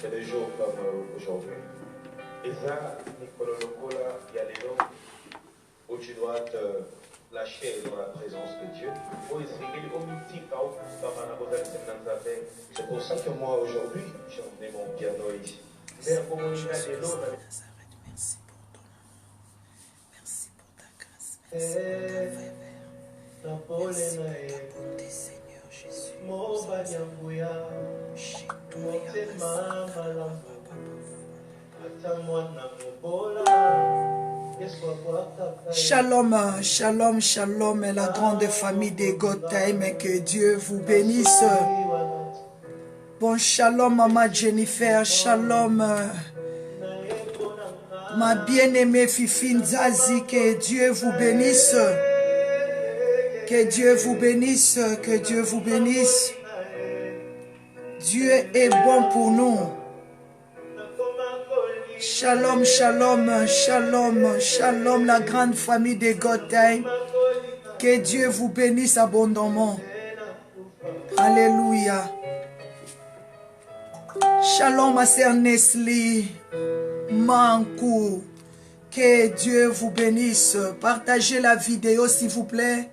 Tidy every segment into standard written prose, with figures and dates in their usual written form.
C'est des jours comme aujourd'hui. Et ça, Nicolas Locola, il y a les noms où tu dois te lâcher dans la présence de Dieu. C'est pour ça que moi, aujourd'hui, j'ai emmené mon piano ici. Merci pour ton nom. Merci pour ta grâce. Merci pour ta faveur. Merci pour ta bonté, Seigneur Jésus. Shalom, shalom, shalom, la grande famille des Gotham, que Dieu vous bénisse. Bon, shalom, maman Jennifer, shalom, ma bien-aimée Fifine Zazie, que Dieu vous bénisse. Que Dieu vous bénisse, que Dieu vous bénisse. Dieu est bon pour nous. Shalom, shalom, shalom, shalom, la grande famille des Gotham. Que Dieu vous bénisse abondamment. Alléluia. Shalom, ma sœur Nesli Mankou. Que Dieu vous bénisse. Partagez la vidéo, s'il vous plaît.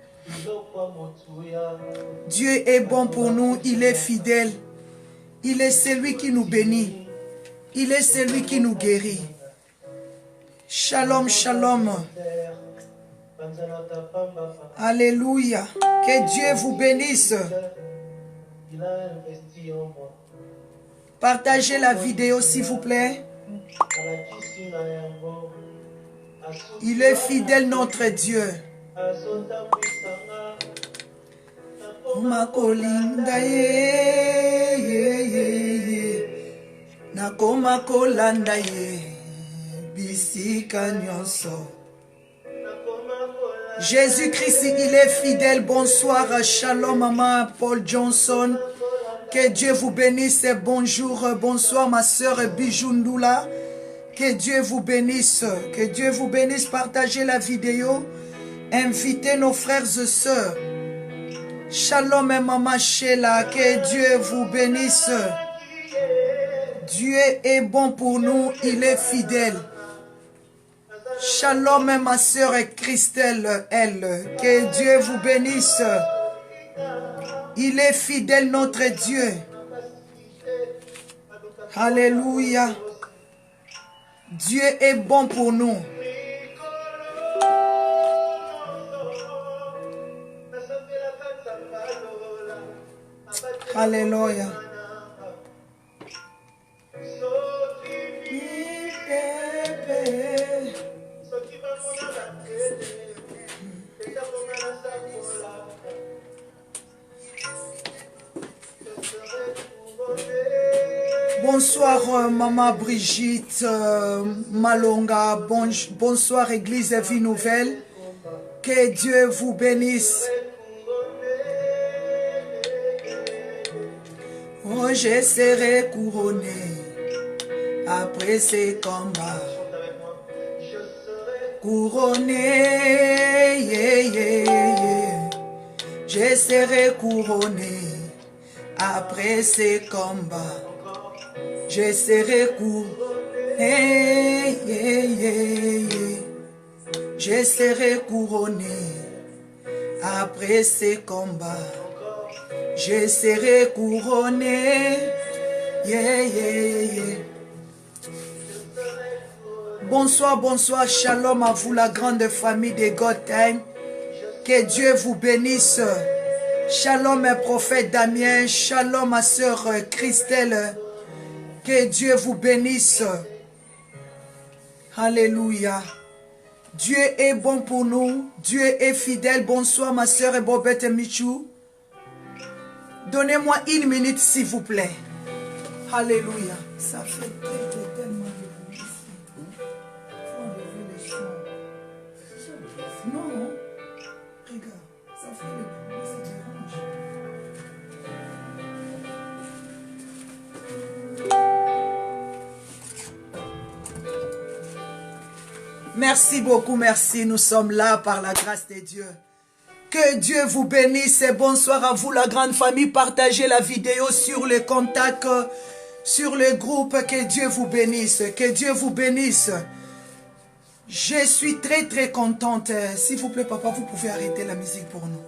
Dieu est bon pour nous, il est fidèle. Il est celui qui nous bénit. Il est celui qui nous guérit. Shalom, shalom. Alléluia. Que Dieu vous bénisse. Partagez la vidéo, s'il vous plaît. Il est fidèle, notre Dieu. Makolinda ye nakoma kolanda ye bisika nyonso. Jésus-Christ, il est fidèle. Bonsoir, shalom maman Paul Johnson. Que Dieu vous bénisse. Bonjour, bonsoir ma soeur Bijoundoula. Que Dieu vous bénisse. Que Dieu vous bénisse. Partagez la vidéo. Invitez nos frères et sœurs. Shalom maman Sheila. Que Dieu vous bénisse. Dieu est bon pour nous. Il est fidèle. Shalom ma soeur Christelle, elle. Que Dieu vous bénisse. Il est fidèle, notre Dieu. Alléluia. Dieu est bon pour nous. Alléluia. Bonsoir maman Brigitte Malonga, bonsoir Église Vie Nouvelle, que Dieu vous bénisse. Oh, je serai couronné après ces combats. Couronné, yeah, yeah, yeah. Je serai couronné après ces combats. Je serai couronné, yeah, yeah, yeah. Je serai couronné après ces combats. Je serai couronné, yeah, yeah, yeah. Bonsoir, bonsoir, shalom à vous la grande famille des Gotham. Que Dieu vous bénisse. Shalom prophète Damien, shalom ma soeur Christelle. Que Dieu vous bénisse. Alléluia. Dieu est bon pour nous. Dieu est fidèle. Bonsoir ma soeur Bobette Michou. Donnez-moi une minute s'il vous plaît. Alléluia. Ça fait tellement de bruit ici. Faut enlever les sons. Non. Regarde. Ça fait le bruit. Ça dérange. Merci beaucoup, merci. Nous sommes là par la grâce de Dieu. Que Dieu vous bénisse et bonsoir à vous la grande famille. Partagez la vidéo sur les contacts. sur le groupe. Que Dieu vous bénisse. Que Dieu vous bénisse. Je suis très contente. S'il vous plaît, papa, vous pouvez arrêter la musique pour nous.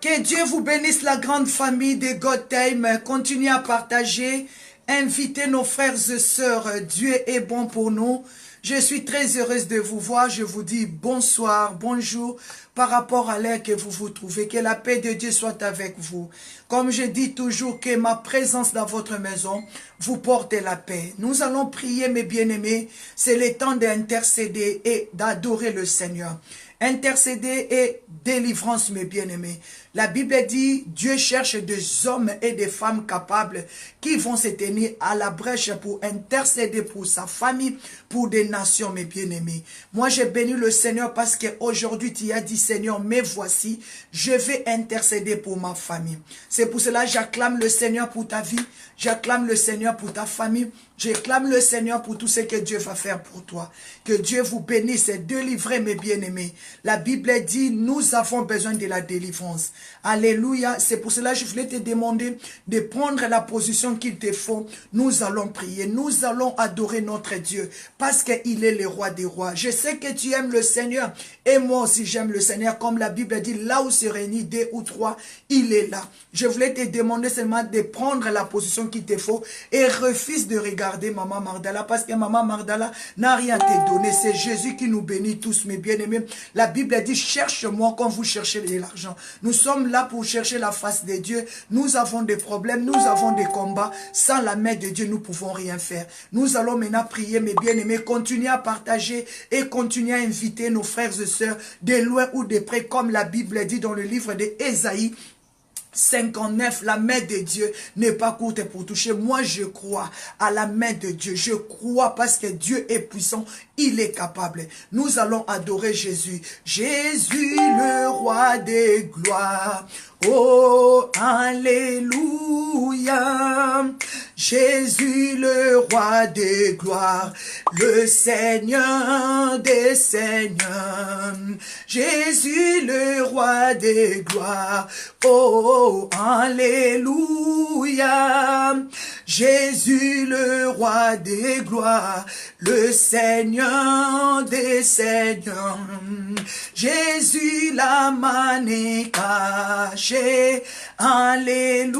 Que Dieu vous bénisse, la grande famille de God Time. Continuez à partager. Invitez nos frères et sœurs. Dieu est bon pour nous. Je suis très heureuse de vous voir. Je vous dis bonsoir, bonjour par rapport à l'heure que vous vous trouvez. Que la paix de Dieu soit avec vous. Comme je dis toujours, que ma présence dans votre maison vous porte la paix. Nous allons prier, mes bien-aimés. C'est le temps d'intercéder et d'adorer le Seigneur. Intercéder et délivrance, mes bien-aimés. La Bible dit, Dieu cherche des hommes et des femmes capables qui vont se tenir à la brèche pour intercéder pour sa famille, pour des nations, mes bien-aimés. Moi, j'ai béni le Seigneur parce qu'aujourd'hui, tu as dit, Seigneur, mais voici, je vais intercéder pour ma famille. C'est pour cela que j'acclame le Seigneur pour ta vie, j'acclame le Seigneur pour ta famille, j'acclame le Seigneur pour tout ce que Dieu va faire pour toi. Que Dieu vous bénisse et délivre, mes bien-aimés. La Bible dit, nous avons besoin de la délivrance. Alléluia. C'est pour cela que je voulais te demander de prendre la position qu'il te faut. Nous allons prier. Nous allons adorer notre Dieu parce qu'il est le roi des rois. Je sais que tu aimes le Seigneur et moi aussi j'aime le Seigneur. Comme la Bible dit, là où se réunit 2 ou 3, il est là. Je voulais te demander seulement de prendre la position qu'il te faut et refuse de regarder Maman Mardala parce que Maman Mardala n'a rien te donné. C'est Jésus qui nous bénit tous, mes bien-aimés. La Bible dit, cherche-moi quand vous cherchez de l'argent. Nous sommes là pour chercher la face de Dieu. Nous avons des problèmes, nous avons des combats. Sans la main de Dieu, nous ne pouvons rien faire. Nous allons maintenant prier, mes bien-aimés. Continuez à partager et continuez à inviter nos frères et sœurs de loin ou de près, comme la Bible dit dans le livre d'Ésaïe 59, la main de Dieu n'est pas courte pour toucher. Moi, je crois à la main de Dieu. Je crois parce que Dieu est puissant. Il est capable. Nous allons adorer Jésus. Jésus, le roi des gloires. Oh, alléluia. Jésus, le roi des gloires. Le Seigneur des seigneurs. Jésus, le roi des gloires. Oh, alléluia. Jésus, le roi des gloires. Le Seigneur des seigneurs. Jésus, la manne cachée. Alléluia.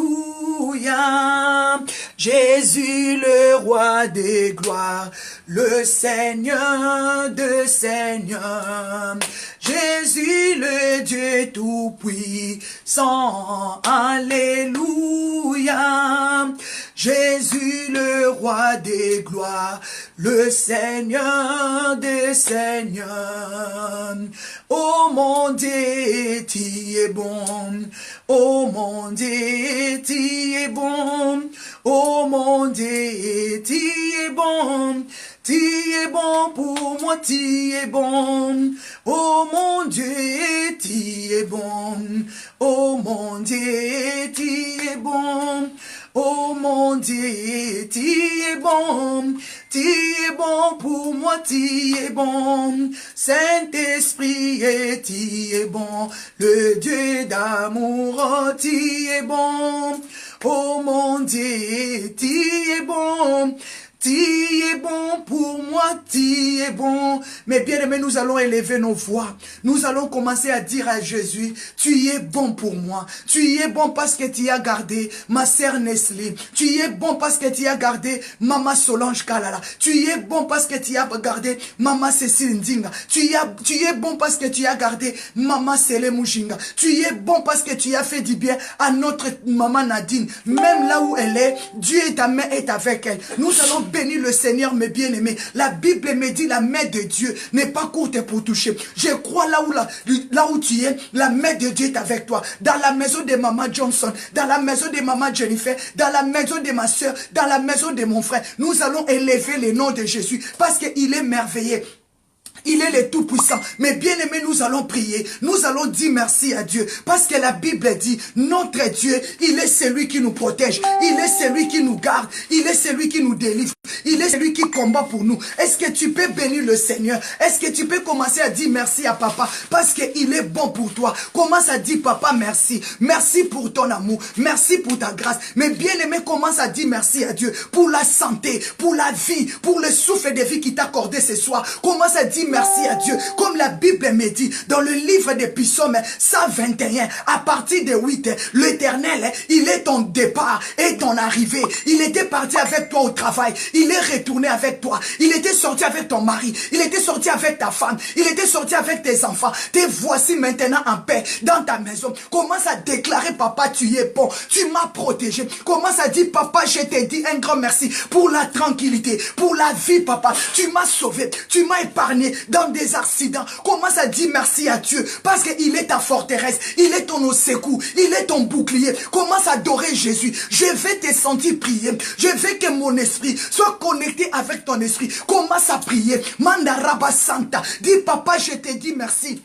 Jésus, le roi des gloires. Le Seigneur des seigneurs. Jésus, le Dieu tout-puissant. Alléluia. Jésus, le roi des gloires. Le Seigneur des seigneurs. Oh mon Dieu, tu es bon. Oh mon Dieu, tu es bon. Oh mon Dieu, tu es bon. Tu es bon pour moi, tu es bon. Oh mon Dieu, tu es bon. Oh mon Dieu, tu es bon. Oh mon Dieu, tu es bon. Tu es bon pour moi, tu es bon. Saint-Esprit, tu es bon. Le Dieu d'amour, tu es bon. Oh mon Dieu, tu es bon. Tu es bon pour moi, tu es bon. Mais bien aimés, nous allons élever nos voix. Nous allons commencer à dire à Jésus, tu es bon pour moi. Tu es bon parce que tu as gardé ma sœur Nestlé. Tu es bon parce que tu as gardé Maman Solange Kalala. Tu es bon parce que tu as gardé Maman Cécile Ndinga. Tu es bon parce que tu as gardé Maman Sele Mujinga. Tu es bon parce que tu as fait du bien à notre Maman Nadine. Même là où elle est, Dieu et ta main est avec elle. Nous allons bénir le Seigneur, mes bien-aimés. La Bible me dit la main de Dieu n'est pas courte pour toucher. Je crois là où tu es, la main de Dieu est avec toi. Dans la maison de Maman Johnson, dans la maison de Maman Jennifer, dans la maison de ma soeur, dans la maison de mon frère. Nous allons élever le nom de Jésus parce qu'il est merveilleux. Il est le Tout-Puissant. Mais bien aimé, nous allons prier. Nous allons dire merci à Dieu. Parce que la Bible dit, notre Dieu, il est celui qui nous protège. Il est celui qui nous garde. Il est celui qui nous délivre. Il est celui qui combat pour nous. Est-ce que tu peux bénir le Seigneur? Est-ce que tu peux commencer à dire merci à papa? Parce qu'il est bon pour toi. Commence à dire papa merci. Merci pour ton amour. Merci pour ta grâce. Mais bien aimé, commence à dire merci à Dieu pour la santé, pour la vie, pour le souffle de vie qu'il t'a accordé ce soir. Commence à dire merci à Dieu. Comme la Bible me dit dans le livre des Psaumes 121, à partir de 8, l'Éternel, il est ton départ et ton arrivée. Il était parti avec toi au travail. Il est retourné avec toi. Il était sorti avec ton mari. Il était sorti avec ta femme. Il était sorti avec tes enfants. Te voici maintenant en paix dans ta maison. Commence à déclarer, papa, tu es bon. Tu m'as protégé. Commence à dire, papa, je te dis un grand merci pour la tranquillité, pour la vie, papa. Tu m'as sauvé. Tu m'as épargné dans des accidents. Commence à dire merci à Dieu parce qu'il est ta forteresse. Il est ton secours. Il est ton bouclier. Commence à adorer Jésus. Je vais te sentir prier. Je veux que mon esprit soit connecté avec ton esprit. Commence à prier. Mandaraba Santa. Dis, papa, je te dis merci.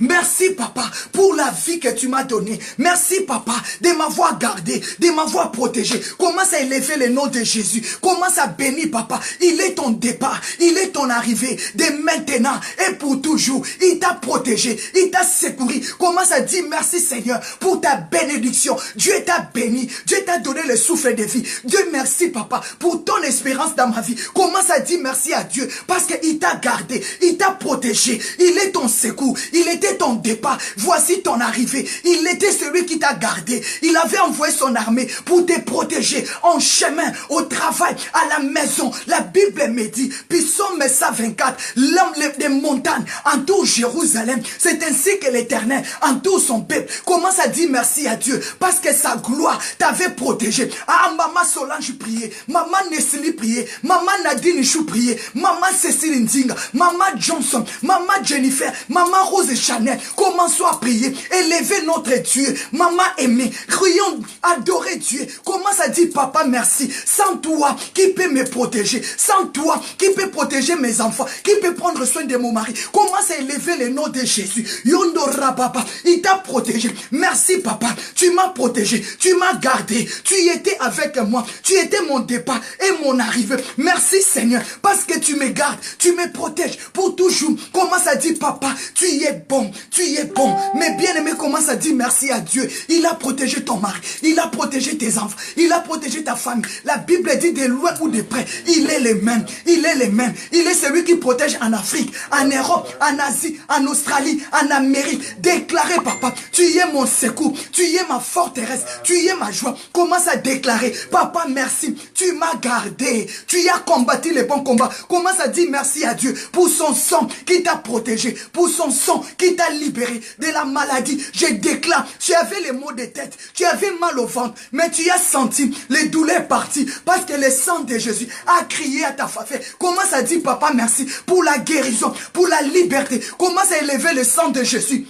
Merci papa pour la vie que tu m'as donnée. Merci papa de m'avoir gardé, de m'avoir protégé. Commence à élever le nom de Jésus. Commence à bénir papa. Il est ton départ, il est ton arrivée. De maintenant et pour toujours. Il t'a protégé, il t'a secouru. Commence à dire merci Seigneur pour ta bénédiction. Dieu t'a béni, Dieu t'a donné le souffle de vie. Dieu merci papa pour ton espérance dans ma vie. Commence à dire merci à Dieu parce qu'il t'a gardé, il t'a protégé. Il est ton secours, il était ton départ, voici ton arrivée. Il était celui qui t'a gardé. Il avait envoyé son armée pour te protéger en chemin, au travail, à la maison. La Bible me dit, Psaume 124, l'homme des montagnes entoure Jérusalem. C'est ainsi que l'Éternel entoure son peuple. Commence à dire merci à Dieu parce que sa gloire t'avait protégé. Ah, maman Solange priait, maman Nesli priait, maman Nadine Chou priait, maman Cécile Ndinga, maman Johnson, maman Jennifer, maman Rose Chanel. Commençons à prier, élever notre Dieu. Maman aimée, crions, adorer Dieu. Commence à dire papa merci. Sans toi, qui peut me protéger? Sans toi, qui peut protéger mes enfants? Qui peut prendre soin de mon mari? Commence à élever le nom de Jésus. Yondora papa, il t'a protégé. Merci papa, tu m'as protégé, tu m'as gardé, tu étais avec moi, tu étais mon départ et mon arrivée. Merci Seigneur, parce que tu me gardes, tu me protèges pour toujours. Commence à dire papa, tu es bon, tu es bon. Mais bien aimé, commence à dire merci à Dieu. Il a protégé ton mari, il a protégé tes enfants, il a protégé ta famille. La Bible dit de loin ou de près, il est le même, il est le même. Il est celui qui protège en Afrique, en Europe, en Asie, en Australie, en Amérique. Déclarez papa, tu es mon secours, tu es ma forteresse, tu es ma joie. Commence à déclarer, papa merci, tu m'as gardé, tu as combattu les bons combats. Commence à dire merci à Dieu pour son sang qui t'a protégé, pour son sang qui t'a libéré de la maladie. Je déclare, tu avais les maux de tête, tu avais mal au ventre, mais tu as senti les douleurs parties parce que le sang de Jésus a crié à ta faveur. Commence à dire papa merci pour la guérison, pour la liberté. Commence à élever le sang de Jésus.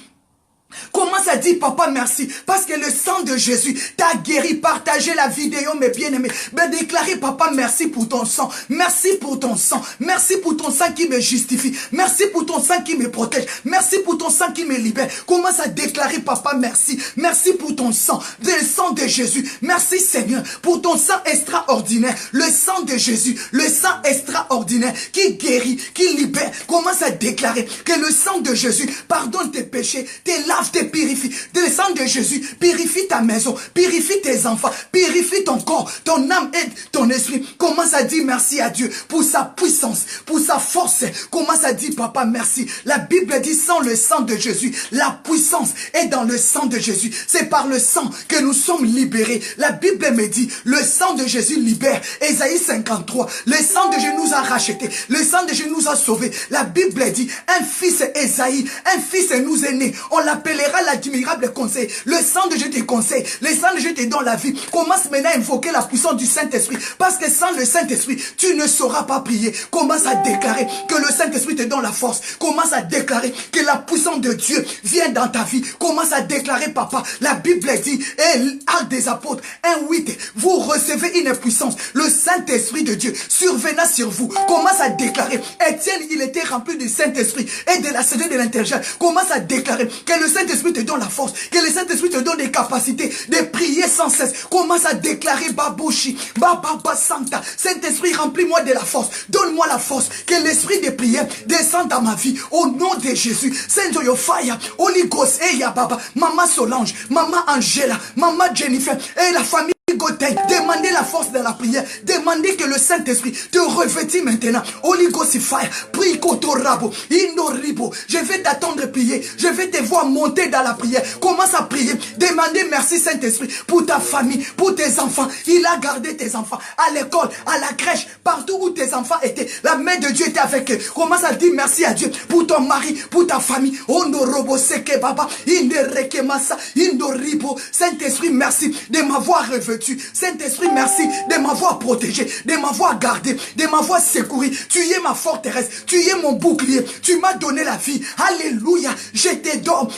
Commence à dire papa merci parce que le sang de Jésus t'a guéri. Partagez la vidéo mes bien-aimés. Ben déclarez papa merci pour ton sang. Merci pour ton sang. Merci pour ton sang qui me justifie. Merci pour ton sang qui me protège. Merci pour ton sang qui me libère. Commence à déclarer papa merci. Merci pour ton sang. Le sang de Jésus. Merci Seigneur pour ton sang extraordinaire. Le sang de Jésus. Le sang extraordinaire qui guérit, qui libère. Commence à déclarer que le sang de Jésus pardonne tes péchés, tes larmes, te purifie. Le sang de Jésus purifie ta maison, purifie tes enfants, purifie ton corps, ton âme et ton esprit. Commence à dire merci à Dieu pour sa puissance, pour sa force. Commence à dire papa merci. La Bible dit sans le sang de Jésus, la puissance est dans le sang de Jésus. C'est par le sang que nous sommes libérés. La Bible me dit le sang de Jésus libère. Ésaïe 53, le sang de Jésus nous a rachetés, le sang de Jésus nous a sauvés. La Bible dit un fils Ésaïe, un fils nous est né. On l'appellera l'admirable conseil. Le sang de Jésus te conseille. Le sang de Jésus te donne la vie. Commence maintenant à invoquer la puissance du Saint-Esprit. Parce que sans le Saint-Esprit, tu ne sauras pas prier. Commence à déclarer que le Saint-Esprit te donne la force. Commence à déclarer que la puissance de Dieu vient dans ta vie. Commence à déclarer, papa. La Bible dit, et Actes des Apôtres 1:8, vous recevez une puissance. Le Saint-Esprit de Dieu survenant sur vous. Commence à déclarer. Étienne, il était rempli du Saint-Esprit et de la sagesse de l'intelligence. Commence à déclarer que le Saint-Esprit te donne la force. Que le Saint-Esprit te donne des capacités de prier sans cesse. Commence à déclarer Babouchi, Baba Santa. Saint-Esprit, remplis-moi de la force. Donne-moi la force. Que l'esprit de prière descende dans ma vie. Au nom de Jésus. Send your fire. Holy Ghost. Hey, ya Baba. Maman Solange. Maman Angela. Maman Jennifer. Et la famille. Demandez la force de la prière. Demandez que le Saint-Esprit te revêtit maintenant. Holy Ghost fire. Prie Kotorabo. Indoribo. Je vais t'attendre prier. Je vais te voir monter dans la prière. Commence à prier. Demandez merci Saint-Esprit pour ta famille, pour tes enfants. Il a gardé tes enfants à l'école, à la crèche, partout où tes enfants étaient. La main de Dieu était avec eux. Commence à dire merci à Dieu pour ton mari, pour ta famille. Ondorobo seke baba. Indereke masa. Indoribo. Saint-Esprit, merci de m'avoir revêtu. Saint-Esprit, merci de m'avoir protégé, de m'avoir gardé, de m'avoir secouru. Tu es ma forteresse, tu es mon bouclier, tu m'as donné la vie. Alléluia, je t'adore,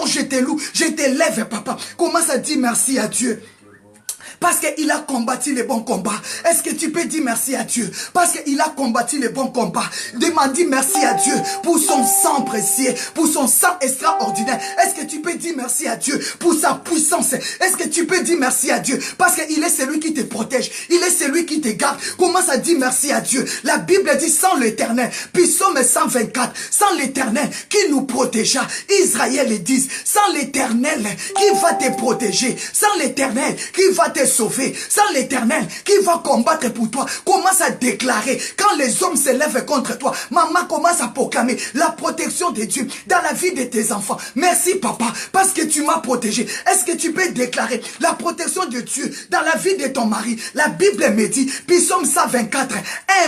je te loue, je t'élève, papa. Commence à dire merci à Dieu. Parce qu'il a combattu les bons combats. Est-ce que tu peux dire merci à Dieu? Parce qu'il a combattu les bons combats. Demande merci à Dieu pour son sang précieux, pour son sang extraordinaire. Est-ce que tu peux dire merci à Dieu pour sa puissance? Est-ce que tu peux dire merci à Dieu? Parce qu'il est celui qui te protège. Il est celui qui te garde. Commence à dire merci à Dieu. La Bible dit sans l'Éternel. Psaume 124. Sans l'Éternel qui nous protégea. Israël le dit. Sans l'Éternel qui va te protéger. Sans l'Éternel qui va te sauver, sans l'Éternel qui va combattre pour toi. Commence à déclarer quand les hommes se lèvent contre toi. Maman commence à proclamer la protection de Dieu dans la vie de tes enfants. Merci papa parce que tu m'as protégé. Est-ce que tu peux déclarer la protection de Dieu dans la vie de ton mari? La Bible me dit, Psaume 124,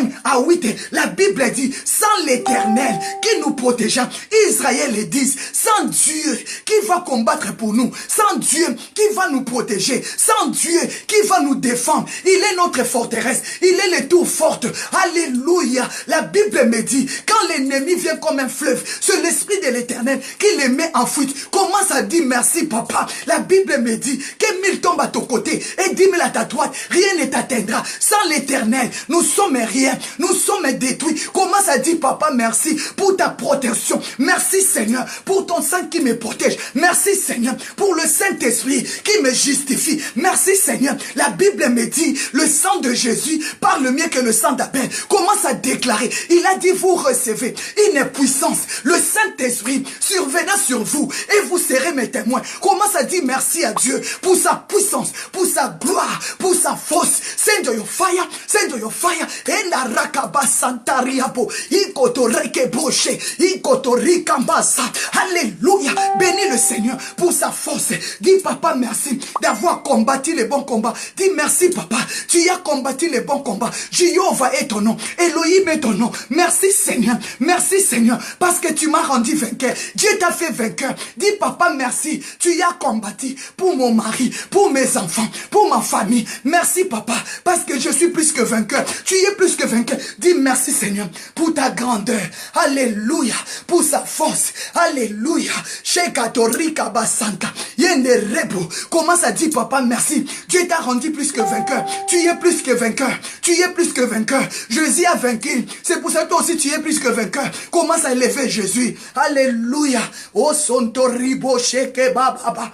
1 à 8, la Bible dit, sans l'Éternel qui nous protégea, Israël le dit, sans Dieu qui va combattre pour nous, sans Dieu qui va nous protéger, sans Dieu qui va nous défendre. Il est notre forteresse. Il est le tout forte. Alléluia. La Bible me dit, quand l'ennemi vient comme un fleuve, c'est l'esprit de l'Éternel qui les met en fuite. Commence à dire merci papa. La Bible me dit que 1000 tombent à ton côté et 10 000 à ta droite. Rien ne t'atteindra. Sans l'Éternel, nous sommes rien. Nous sommes détruits. Commence à dire papa merci pour ta protection. Merci Seigneur pour ton sang qui me protège. Merci Seigneur pour le Saint-Esprit qui me justifie. Merci Seigneur. La Bible me dit, le sang de Jésus parle mieux que le sang d'Abel. Commence à déclarer. Il a dit, vous recevez une puissance. Le Saint-Esprit survenant sur vous et vous serez mes témoins. Commence à dire merci à Dieu pour sa puissance, pour sa gloire, pour sa force. Send your fire, send your fire. Enda rakaba santariabo. Ikotoreke broche. Ikotorika mbasa. Alléluia. Bénis le Seigneur pour sa force. Dis papa merci d'avoir combattu les bons combats. Dis merci papa, tu as combattu les bons combats. Jéhovah est ton nom, Elohim est ton nom. Merci Seigneur, parce que tu m'as rendu vainqueur. Dieu t'a fait vainqueur. Dis papa merci, tu as combattu pour mon mari, pour mes enfants, pour ma famille. Merci papa, parce que je suis plus que vainqueur. Tu es plus que vainqueur. Dis merci Seigneur pour ta grandeur. Alléluia, pour sa force. Alléluia. Shekatorika basanta. Yende rebo. Commence à dire papa merci. Dieu t'a rendu plus que vainqueur. Tu es plus que vainqueur. Tu es plus que vainqueur. Jésus a vaincu. C'est pour ça que toi aussi tu es plus que vainqueur. Commence à élever Jésus. Alléluia. Oh sonto ribo sheke baba.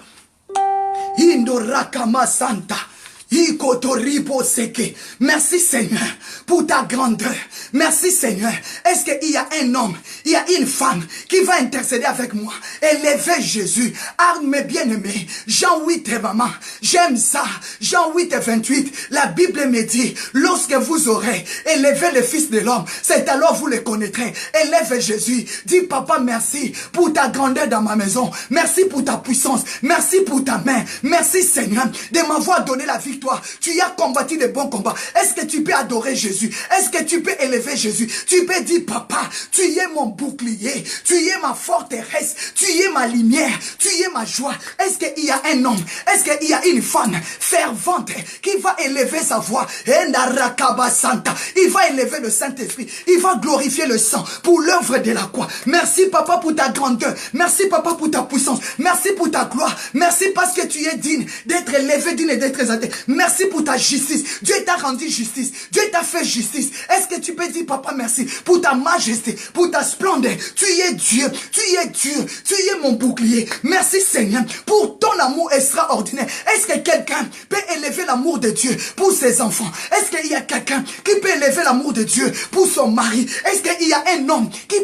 Indorakama santa. Merci Seigneur pour ta grandeur. Merci Seigneur. Est-ce qu'il y a un homme, il y a une femme qui va intercéder avec moi? Élevez Jésus. Arme bien-aimé. Jean 8 et maman. J'aime ça. Jean 8 et 28. La Bible me dit, lorsque vous aurez élevé le Fils de l'homme, c'est alors vous le connaîtrez. Élève Jésus. Dis papa merci pour ta grandeur dans ma maison. Merci pour ta puissance. Merci pour ta main. Merci Seigneur de m'avoir donné la victoire. Tu as combattu les bons combats. Est-ce que tu peux adorer Jésus? Est-ce que tu peux élever Jésus? Tu peux dire papa, tu es mon bouclier, tu es ma forteresse, tu es ma lumière, tu es ma joie. Est-ce qu'il y a un homme, est-ce qu'il y a une femme fervente qui va élever sa voix? Il va élever le Saint-Esprit, il va glorifier le sang pour l'œuvre de la croix. Merci papa pour ta grandeur, merci papa pour ta puissance, merci pour ta gloire, merci parce que tu es digne d'être élevé, digne d'être exalté. Merci pour ta justice. Dieu t'a rendu justice. Dieu t'a fait justice. Est-ce que tu peux dire, papa, merci pour ta majesté, pour ta splendeur. Tu es Dieu. Tu es Dieu. Tu es mon bouclier. Merci Seigneur pour ton amour extraordinaire. Est-ce que quelqu'un peut élever l'amour de Dieu pour ses enfants? Est-ce qu'il y a quelqu'un qui peut élever l'amour de Dieu pour son mari? Est-ce qu'il y a un homme qui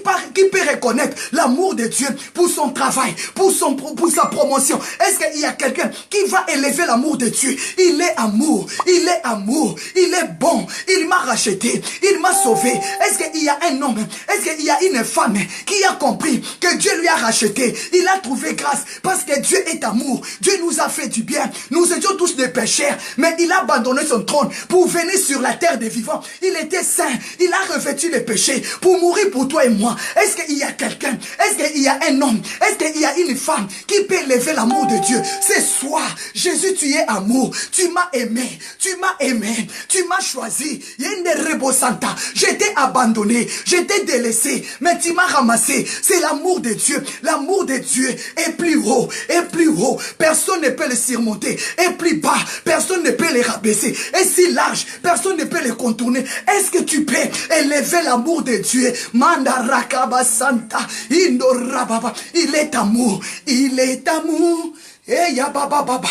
peut reconnaître l'amour de Dieu pour son travail, pour sa promotion? Est-ce qu'il y a quelqu'un qui va élever l'amour de Dieu? Il est amour, il est amour, il est bon, il m'a racheté, il m'a sauvé. Est-ce qu'il y a un homme, est-ce qu'il y a une femme qui a compris que Dieu lui a racheté? Il a trouvé grâce parce que Dieu est amour. Dieu nous a fait du bien. Nous étions tous des pécheurs, mais il a abandonné son trône pour venir sur la terre des vivants. Il était saint, il a revêtu les péchés pour mourir pour toi et moi. Est-ce qu'il y a quelqu'un, est-ce qu'il y a un homme, est-ce qu'il y a une femme qui peut élever l'amour de Dieu? Ce soir, Jésus, tu es amour. Tu m'as aimé, tu m'as choisi. J'étais abandonné, j'étais délaissé, mais tu m'as ramassé. C'est l'amour de Dieu. L'amour de Dieu est plus haut, est plus haut. Personne ne peut le surmonter. Et plus bas, personne ne peut les rabaisser. Et si large, personne ne peut les contourner. Est-ce que tu peux élever l'amour de Dieu? Mandarakaba Santa, Indorababa. Il est amour, il est amour. Et Yababa Baba.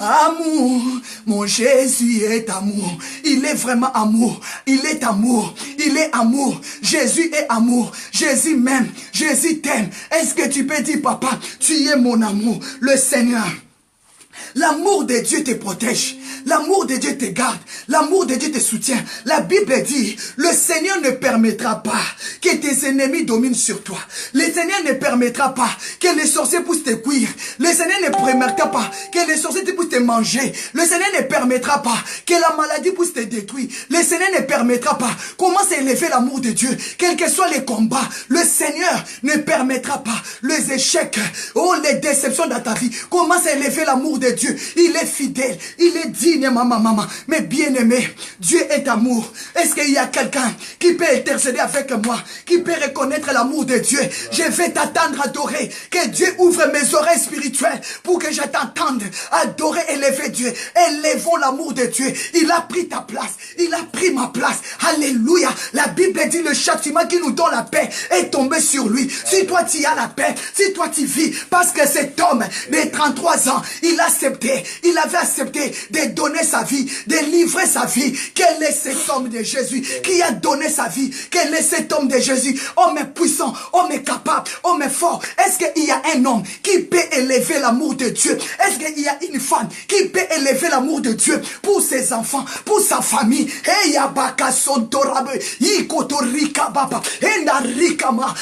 Amour, mon Jésus est amour. Il est vraiment amour. Il est amour. Il est amour. Jésus est amour. Jésus m'aime. Jésus t'aime. Est-ce que tu peux dire, papa, tu es mon amour, le Seigneur? L'amour de Dieu te protège. L'amour de Dieu te garde. L'amour de Dieu te soutient. La Bible dit, le Seigneur ne permettra pas que tes ennemis dominent sur toi. Le Seigneur ne permettra pas que les sorciers puissent te cuire. Le Seigneur ne permettra pas que les sorciers puissent te manger. Le Seigneur ne permettra pas que la maladie puisse te détruire. Le Seigneur ne permettra pas. Commence à élever l'amour de Dieu. Quels que soient les combats, le Seigneur ne permettra pas les échecs, les déceptions dans ta vie. Commence à élever l'amour de Dieu. Il est fidèle. Il est digne, maman. Mais bien aimé, Dieu est amour. Est-ce qu'il y a quelqu'un qui peut intercéder avec moi, qui peut reconnaître l'amour de Dieu? Je vais t'attendre, adorer. Que Dieu ouvre mes oreilles spirituelles pour que je t'entende adorer, élever Dieu. Élevons l'amour de Dieu. Il a pris ta place. Il a pris ma place. Alléluia. La Bible dit le châtiment qui nous donne la paix est tombé sur lui. Si toi tu as la paix, si toi tu vis, parce que cet homme de 33 ans, il avait accepté de donner sa vie, de livrer sa vie. Quel est cet homme de Jésus qui a donné sa vie? Quel est cet homme de Jésus? Homme puissant, homme capable, homme fort. Est-ce qu'il y a un homme qui peut élever l'amour de Dieu? Est-ce qu'il y a une femme qui peut élever l'amour de Dieu pour ses enfants, pour sa famille?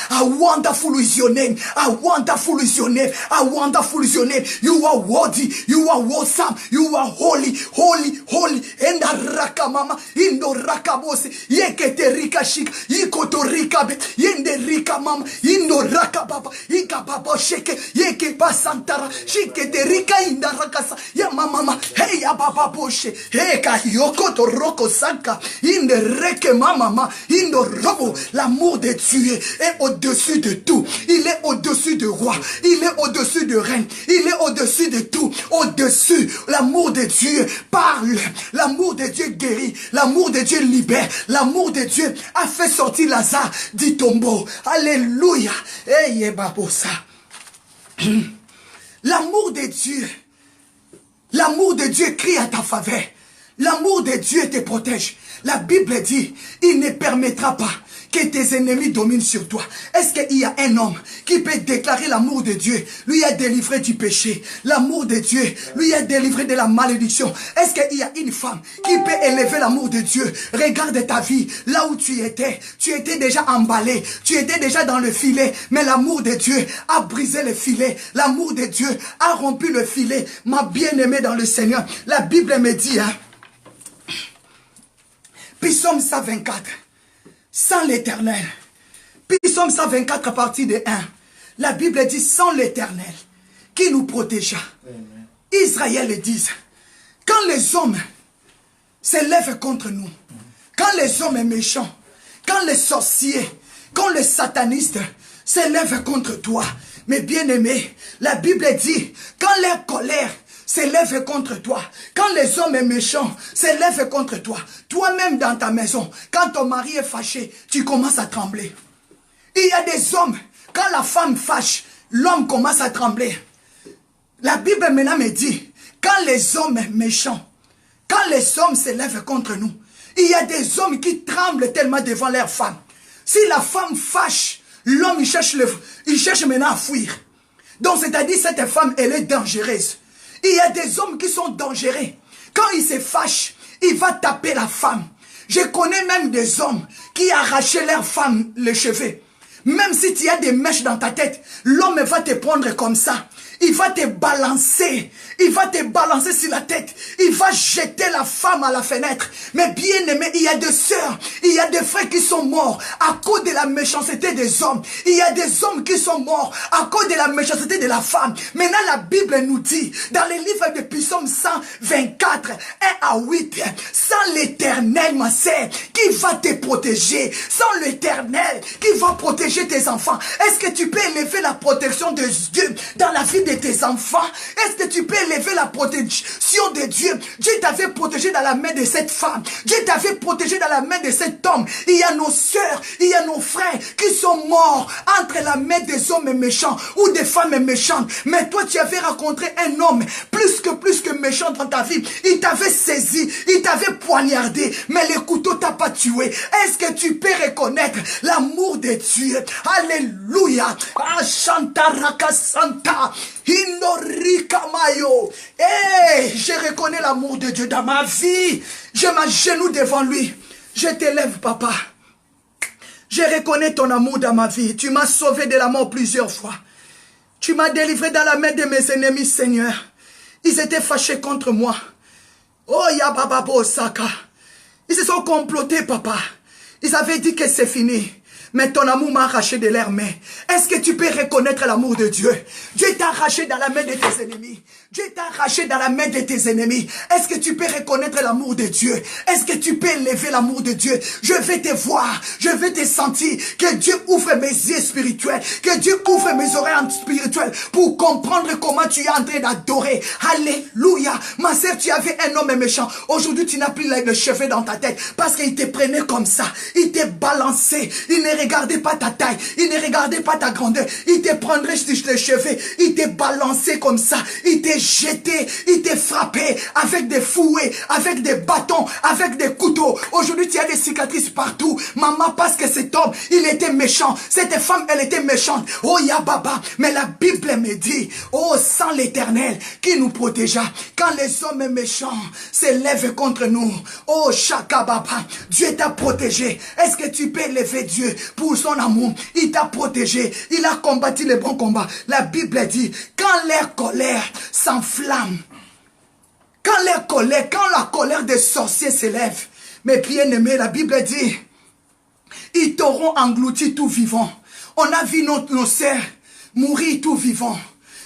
A wonderful is your name. A wonderful is your name. A wonderful is your name. You are worthy. You are awesome. You are holy. Holy. Enda raka mama. Indo raka bose. Yekete rika shik. Yikoto rika be. Yende rika mama. Indo raka baba. Ika baba sheke. Yeke basantara. Shikete rika inda rakasa. Ya mama. Hey ya baba boshe. Hey ka yokoto roko sanka. Inde reke mama. Indo robo. L'amour de Dieu est au-dessus de tout. Il est au-dessus de roi. Il est au-dessus de reine. Il est au-dessus de tout. Au-dessus. L'amour de Dieu parle. L'amour de Dieu guérit. L'amour de Dieu libère. L'amour de Dieu a fait sortir Lazare du tombeau. Alléluia. Hey, babosa. L'amour de Dieu. L'amour de Dieu crie à ta faveur. L'amour de Dieu te protège. La Bible dit, il ne permettra pas que tes ennemis dominent sur toi. Est-ce qu'il y a un homme qui peut déclarer l'amour de Dieu? Lui a délivré du péché. L'amour de Dieu lui a délivré de la malédiction. Est-ce qu'il y a une femme qui peut élever l'amour de Dieu? Regarde ta vie, là où tu étais déjà emballé, tu étais déjà dans le filet, mais l'amour de Dieu a brisé le filet. L'amour de Dieu a rompu le filet. Ma bien-aimée dans le Seigneur, la Bible me dit, Psaume 124, sans l'Éternel. Psaume 124 à partir de 1. La Bible dit, sans l'Éternel, qui nous protégea. Israël le dit, quand les hommes s'élèvent contre nous, quand les hommes méchants, quand les sorciers, quand les satanistes s'élèvent contre toi, mes bien-aimés, la Bible dit, quand leur colère s'élèvent contre toi, quand les hommes méchants s'élèvent contre toi, toi-même dans ta maison, quand ton mari est fâché, tu commences à trembler. Il y a des hommes, quand la femme fâche, l'homme commence à trembler. La Bible maintenant me dit, quand les hommes méchants, quand les hommes s'élèvent contre nous, il y a des hommes qui tremblent tellement devant leur femme. Si la femme fâche, l'homme il cherche maintenant à fuir. Donc c'est-à-dire cette femme, elle est dangereuse. Il y a des hommes qui sont dangereux. Quand ils se fâchent, il va taper la femme. Je connais même des hommes qui arrachaient leur femme les cheveux. Même si tu as des mèches dans ta tête, l'homme va te prendre comme ça. Il va te balancer. Il va te balancer sur la tête. Il va jeter la femme à la fenêtre. Mais bien aimé, il y a des sœurs, il y a des frères qui sont morts à cause de la méchanceté des hommes. Il y a des hommes qui sont morts à cause de la méchanceté de la femme. Maintenant, la Bible nous dit, dans les livres de Psaume 124, 1 à 8, sans l'Éternel, ma sœur, qui va te protéger, sans l'Éternel, qui va protéger tes enfants, est-ce que tu peux élever la protection de Dieu dans la vie de tes enfants? Est-ce que tu peux élever la protection de Dieu? Dieu t'avait protégé dans la main de cette femme. Dieu t'avait protégé dans la main de cet homme. Il y a nos sœurs, il y a nos frères qui sont morts entre la main des hommes méchants ou des femmes méchantes. Mais toi, tu avais rencontré un homme plus que méchant dans ta vie. Il t'avait saisi, il t'avait poignardé, mais le couteau t'a pas tué. Est-ce que tu peux reconnaître l'amour de Dieu? Alléluia. Ashantaraka Santa. Hinorika Mayo. Hey, je reconnais l'amour de Dieu dans ma vie. Je m'agenouille devant lui. Je t'élève, papa. Je reconnais ton amour dans ma vie. Tu m'as sauvé de la mort plusieurs fois. Tu m'as délivré dans la main de mes ennemis, Seigneur. Ils étaient fâchés contre moi. Oh, Yababa Osaka. Ils se sont complotés, papa. Ils avaient dit que c'est fini. Mais ton amour m'a arraché de leurs mains. Est-ce que tu peux reconnaître l'amour de Dieu? Dieu t'a arraché dans la main de tes ennemis. Dieu t'a arraché dans la main de tes ennemis. Est-ce que tu peux reconnaître l'amour de Dieu? Est-ce que tu peux élever l'amour de Dieu? Je vais te voir, je vais te sentir. Que Dieu ouvre mes yeux spirituels. Que Dieu ouvre mes oreilles spirituelles pour comprendre comment tu es en train d'adorer. Alléluia. Ma sœur, tu avais un homme méchant. Aujourd'hui, tu n'as plus le cheveu dans ta tête parce qu'il te prenait comme ça. Il te balançait. Il ne regardait pas ta taille. Il ne regardait pas ta grandeur. Il te prendrait sur les cheveux. Il te balançait comme ça. Il te jeté, il t'a frappé avec des fouets, avec des bâtons, avec des couteaux. Aujourd'hui, tu as des cicatrices partout. Maman, parce que cet homme, il était méchant. Cette femme, elle était méchante. Oh, Yababa. Mais la Bible me dit, oh, sans l'Éternel qui nous protégea. Quand les hommes méchants s'élèvent contre nous, oh, Shakababa, Dieu t'a protégé. Est-ce que tu peux élever Dieu pour son amour? Il t'a protégé. Il a combattu les bons combats. La Bible dit, quand leur colère s'enflamme, quand la colère des sorciers s'élève, mes bien-aimés, la Bible dit, ils t'auront englouti tout vivant. On a vu nos sœurs mourir tout vivant.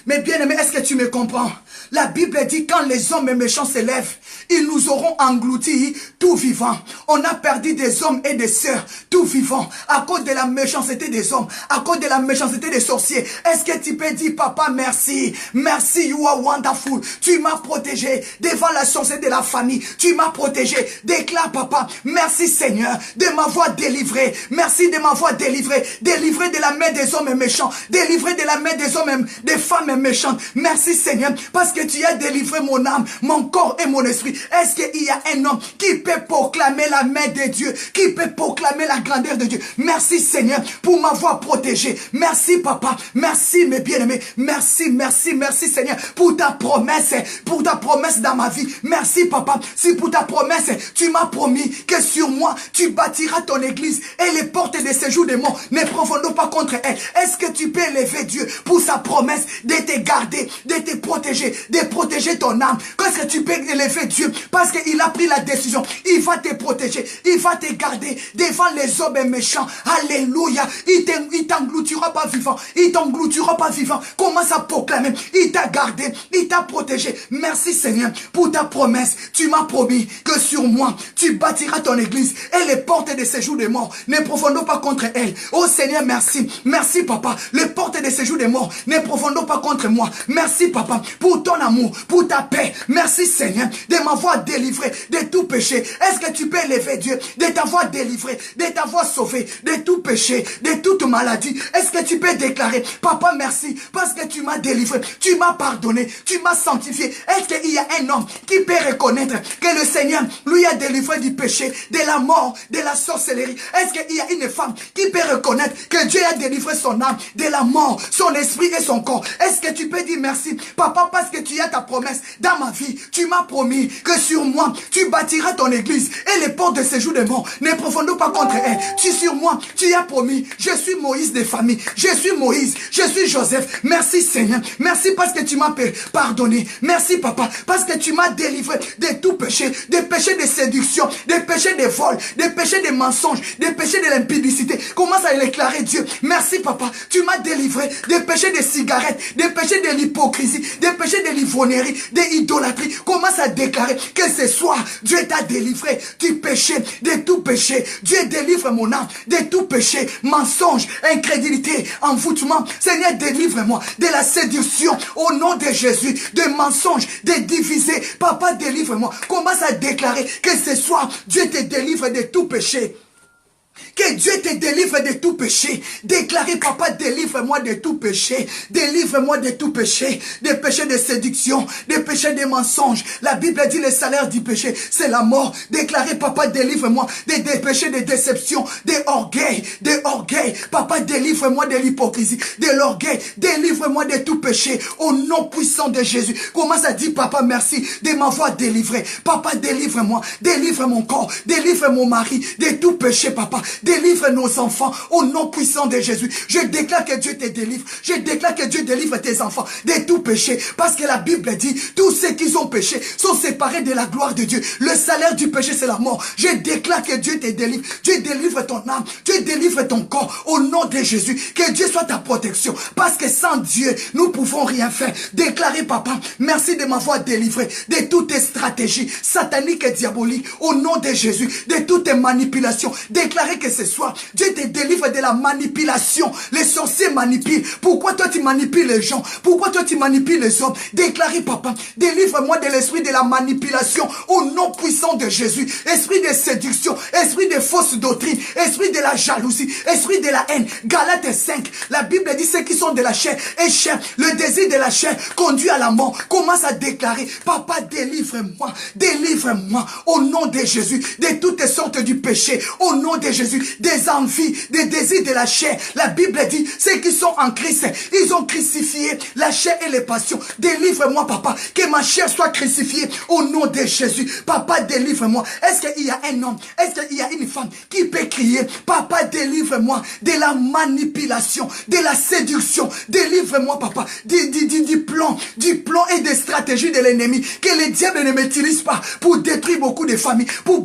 Mais bien-aimés, est-ce que tu me comprends? La Bible dit, quand les hommes méchants s'élèvent, ils nous auront engloutis tout vivant. On a perdu des hommes et des sœurs tout vivant à cause de la méchanceté des hommes, à cause de la méchanceté des sorciers. Est-ce que tu peux dire, papa, merci. Merci, you are wonderful. Tu m'as protégé devant la sorcellerie de la famille. Tu m'as protégé. Déclare, papa, merci Seigneur de m'avoir délivré. Merci de m'avoir délivré. Délivré de la main des hommes méchants. Délivré de la main des hommes, des femmes méchantes. Merci Seigneur parce que tu as délivré mon âme, mon corps et mon esprit. Est-ce qu'il y a un homme qui peut proclamer la main de Dieu, qui peut proclamer la grandeur de Dieu? Merci Seigneur pour m'avoir protégé. Merci papa, merci mes bien-aimés. Merci, merci, merci Seigneur pour ta promesse dans ma vie. Merci papa, si pour ta promesse, tu m'as promis que sur moi, tu bâtiras ton église et les portes de séjour des morts ne profondiront pas contre elle. Est-ce que tu peux élever Dieu pour sa promesse de te garder, de te protéger, de protéger ton âme? Qu'est-ce que tu peux élever Dieu parce qu'il a pris la décision, il va te protéger. protéger. Il va te garder devant les hommes méchants. Alléluia. Il t'engloutira pas vivant. Il t'engloutira pas vivant. Commence à proclamer. Il t'a gardé. Il t'a protégé. Merci Seigneur pour ta promesse. Tu m'as promis que sur moi, tu bâtiras ton église et les portes de séjour des morts ne profondent pas contre elle. Oh Seigneur, merci. Merci Papa. Les portes de séjour des morts ne profondent pas contre moi. Merci Papa pour ton amour, pour ta paix. Merci Seigneur de m'avoir délivré de tout péché. Est-ce que tu peux élever Dieu de t'avoir délivré, de t'avoir sauvé de tout péché, de toute maladie? Est-ce que tu peux déclarer, Papa merci parce que tu m'as délivré, tu m'as pardonné, tu m'as sanctifié? Est-ce qu'il y a un homme qui peut reconnaître que le Seigneur lui a délivré du péché, de la mort, de la sorcellerie? Est-ce qu'il y a une femme qui peut reconnaître que Dieu a délivré son âme de la mort, son esprit et son corps? Est-ce que tu peux dire merci, Papa, parce que tu as ta promesse dans ma vie? Tu m'as promis que sur moi, tu bâtiras ton église et les portes de séjour des morts ne profondent pas contre elle. Tu sur moi, tu as promis, je suis Moïse des familles, je suis Moïse, je suis Joseph. Merci Seigneur, merci parce que tu m'as pardonné. Merci Papa, parce que tu m'as délivré de tout péché, des péchés de séduction, des péchés de vol, des péchés de mensonges, des péchés de l'impudicité. Commence à déclarer Dieu. Merci Papa, tu m'as délivré des péchés de cigarettes, des péchés de l'hypocrisie, des péchés de l'ivrognerie, de l'idolâtrie. Commence à déclarer que ce soir, Dieu t'a délivré du péché, de tout péché. Dieu délivre mon âme de tout péché, mensonge, incrédulité, envoûtement. Seigneur, délivre-moi de la séduction au nom de Jésus, de mensonges, de diviser. Papa, délivre-moi. Commence à déclarer que ce soir, Dieu te délivre de tout péché. Que Dieu te délivre de tout péché. Déclarez, Papa, délivre-moi de tout péché. Délivre-moi de tout péché. Des péchés de séduction, des péchés de mensonges. La Bible dit le salaire du péché, c'est la mort. Déclarez, Papa, délivre-moi des péchés de déception, des orgueils. Papa, délivre-moi de l'hypocrisie, de l'orgueil. Délivre-moi de tout péché. Au nom puissant de Jésus. Commence à dire, Papa, merci de m'avoir délivré. Papa, délivre-moi. Délivre mon corps. Délivre mon mari de tout péché, Papa. Délivre nos enfants au nom puissant de Jésus. Je déclare que Dieu te délivre. Je déclare que Dieu délivre tes enfants de tout péché. Parce que la Bible dit, tous ceux qui ont péché sont séparés de la gloire de Dieu. Le salaire du péché, c'est la mort. Je déclare que Dieu te délivre. Dieu délivre ton âme. Dieu délivre ton corps au nom de Jésus. Que Dieu soit ta protection. Parce que sans Dieu, nous ne pouvons rien faire. Déclarez, Papa, merci de m'avoir délivré de toutes tes stratégies sataniques et diaboliques. Au nom de Jésus, de toutes tes manipulations. Déclarez que ce soir, Dieu te délivre de la manipulation. Les sorciers manipulent. Pourquoi toi tu manipules les gens? Pourquoi toi tu manipules les hommes? Déclarez, Papa, délivre-moi de l'esprit de la manipulation au nom puissant de Jésus. Esprit de séduction, esprit de fausse doctrine, esprit de la jalousie, esprit de la haine. Galates 5, la Bible dit ceux qui sont de la chair et chair. Le désir de la chair conduit à la mort. Commence à déclarer, Papa, délivre-moi, délivre-moi au nom de Jésus de toutes sortes du péché. Au nom de Jésus, des envies, des désirs de la chair. La Bible dit, ceux qui sont en Christ, ils ont crucifié la chair et les passions. Délivre-moi, Papa, que ma chair soit crucifiée au nom de Jésus. Papa, délivre-moi. Est-ce qu'il y a un homme, est-ce qu'il y a une femme qui peut crier, Papa, délivre-moi de la manipulation, de la séduction. Délivre-moi, Papa, du plan et des stratégies de l'ennemi, que le diable ne m'utilise pas pour détruire beaucoup de familles, pour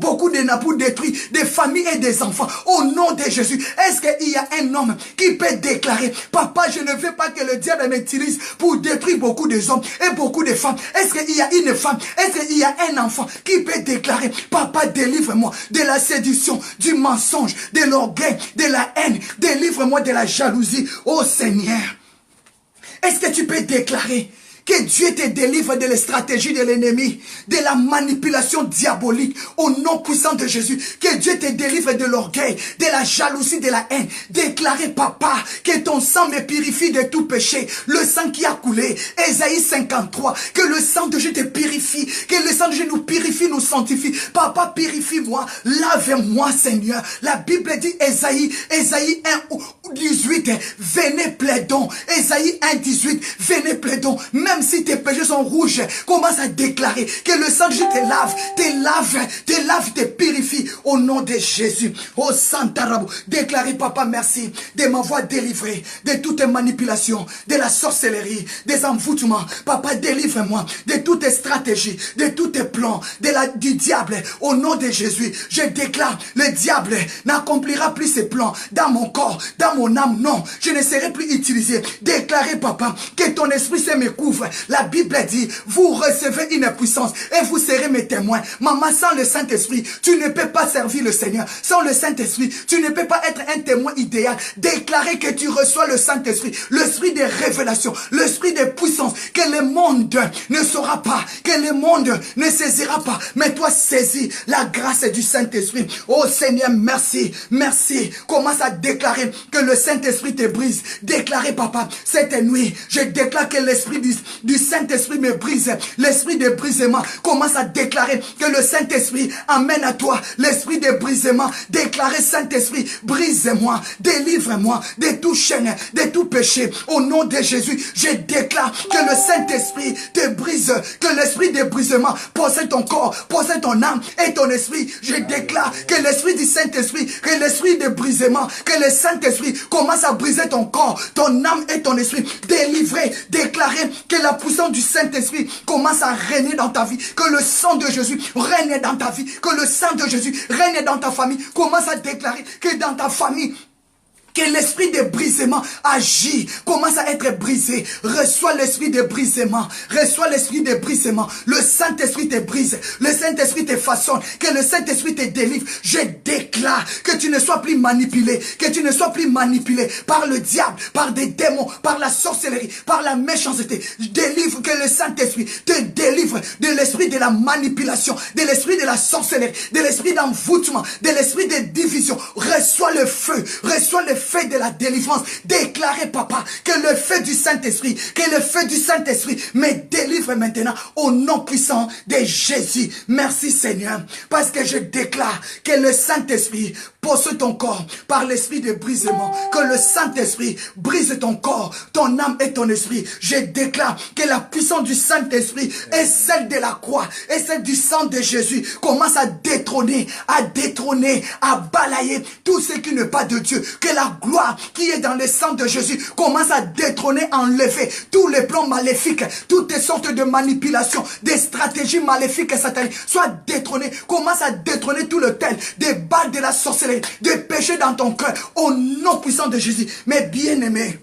détruire des familles et des enfants. Au nom de Jésus, est-ce qu'il y a un homme qui peut déclarer, Papa, je ne veux pas que le diable m'utilise pour détruire beaucoup de hommes et beaucoup de femmes? Est-ce qu'il y a une femme, est-ce qu'il y a un enfant qui peut déclarer, Papa, délivre-moi de la séduction, du mensonge, de l'orgueil, de la haine, délivre-moi de la jalousie, oh Seigneur? Est-ce que tu peux déclarer que Dieu te délivre de la stratégie de l'ennemi, de la manipulation diabolique, au nom puissant de Jésus. Que Dieu te délivre de l'orgueil, de la jalousie, de la haine. Déclarez, Papa, que ton sang me purifie de tout péché. Le sang qui a coulé, Ésaïe 53, que le sang de Dieu te purifie, que le sang de Dieu nous purifie, nous sanctifie. Papa, purifie-moi, lave-moi, Seigneur. La Bible dit, Ésaïe 1, 18, venez plaidons. Ésaïe 1, 18, venez plaidons. Même si tes péchés sont rouges, commence à déclarer que le sang de Dieu te lave, te purifie. au nom de Jésus. Oh Santarabo, déclarez papa merci de m'avoir délivré de toutes manipulations, de la sorcellerie, des envoûtements. Papa, délivre-moi de toutes stratégies, de tous plans du diable. Au nom de Jésus, je déclare, le diable n'accomplira plus ses plans dans mon corps, dans mon âme. Non, je ne serai plus utilisé. Déclarez papa que ton esprit se me couvre. La Bible dit, vous recevez une puissance et vous serez mes témoins. Maman, sans le Saint-Esprit, tu ne peux pas servir le Seigneur. Sans le Saint-Esprit, tu ne peux pas être un témoin idéal. Déclarez que tu reçois le Saint-Esprit, l'esprit de révélation, l'esprit de puissance, que le monde ne saura pas, que le monde ne saisira pas. Mais toi, saisis la grâce du Saint-Esprit. Oh Seigneur, merci, merci. Commence à déclarer que le Saint-Esprit te brise. Déclarez papa, cette nuit, je déclare que l'esprit du Saint-Esprit me brise. L'esprit de brisement, commence à déclarer que le Saint-Esprit amène à toi l'esprit de brisement. Déclarez Saint-Esprit, brise-moi, délivre-moi de tout chaîne, de tout péché. Au nom de Jésus, je déclare que le Saint-Esprit te brise, que l'esprit de brisement possède ton corps, possède ton âme et ton esprit. Je déclare que l'esprit du Saint-Esprit, que l'esprit de brisement, que le Saint-Esprit commence à briser ton corps, ton âme et ton esprit. Délivrer, déclarer que la puissance du Saint-Esprit commence à régner dans ta vie, que le sang de Jésus règne dans ta vie, que le sang de Jésus règne dans ta famille. Commence à déclarer que dans ta famille, que l'esprit de brisement agit, commence à être brisé. Reçois l'esprit de brisement. Reçois l'esprit de brisement. Le Saint-Esprit te brise. Le Saint-Esprit te façonne. Que le Saint-Esprit te délivre. Je déclare que tu ne sois plus manipulé. Que tu ne sois plus manipulé par le diable, par des démons, par la sorcellerie, par la méchanceté. Je délivre, que le Saint-Esprit te délivre de l'esprit de la manipulation, de l'esprit de la sorcellerie, de l'esprit d'envoûtement, de l'esprit de division. Reçois le feu. Reçois le feu de la délivrance. Déclarez papa que le feu du Saint-Esprit, que le feu du Saint-Esprit me délivre maintenant au nom puissant de Jésus. Merci Seigneur, parce que je déclare que le Saint-Esprit possède ton corps par l'esprit de brisement, que le Saint-Esprit brise ton corps, ton âme et ton esprit. Je déclare que la puissance du Saint-Esprit est celle de la croix et celle du sang de Jésus. Commence à détrôner, à balayer tout ce qui n'est pas de Dieu. Que la gloire qui est dans le sang de Jésus commence à détrôner, enlever tous les plans maléfiques, toutes les sortes de manipulations, des stratégies maléfiques et sataniques. Sois détrôné, commence à détrôner tout le tel, des balles de la sorcellerie, des péchés dans ton cœur, au nom puissant de Jésus. Mais bien-aimé,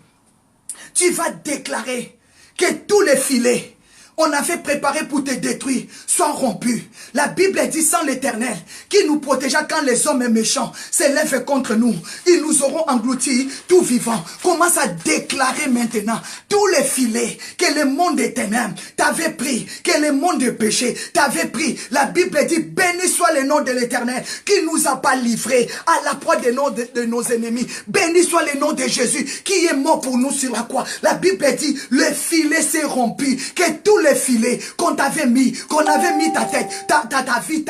tu vas déclarer que tous les filets on avait préparé pour te détruire, soient rompus. La Bible dit sans l'Éternel, qui nous protégea quand les hommes méchants s'élèvent contre nous. Ils nous auront engloutis tout vivant. Commence à déclarer maintenant tous les filets que le monde des ténèbres t'avait pris, que le monde de péché t'avait pris. La Bible dit, béni soit le nom de l'Éternel, qui nous a pas livrés à la proie de nos ennemis. Béni soit le nom de Jésus, qui est mort pour nous sur la croix. La Bible dit, le filet s'est rompu, que tous les filets qu'on avait mis ta tête, ta vie,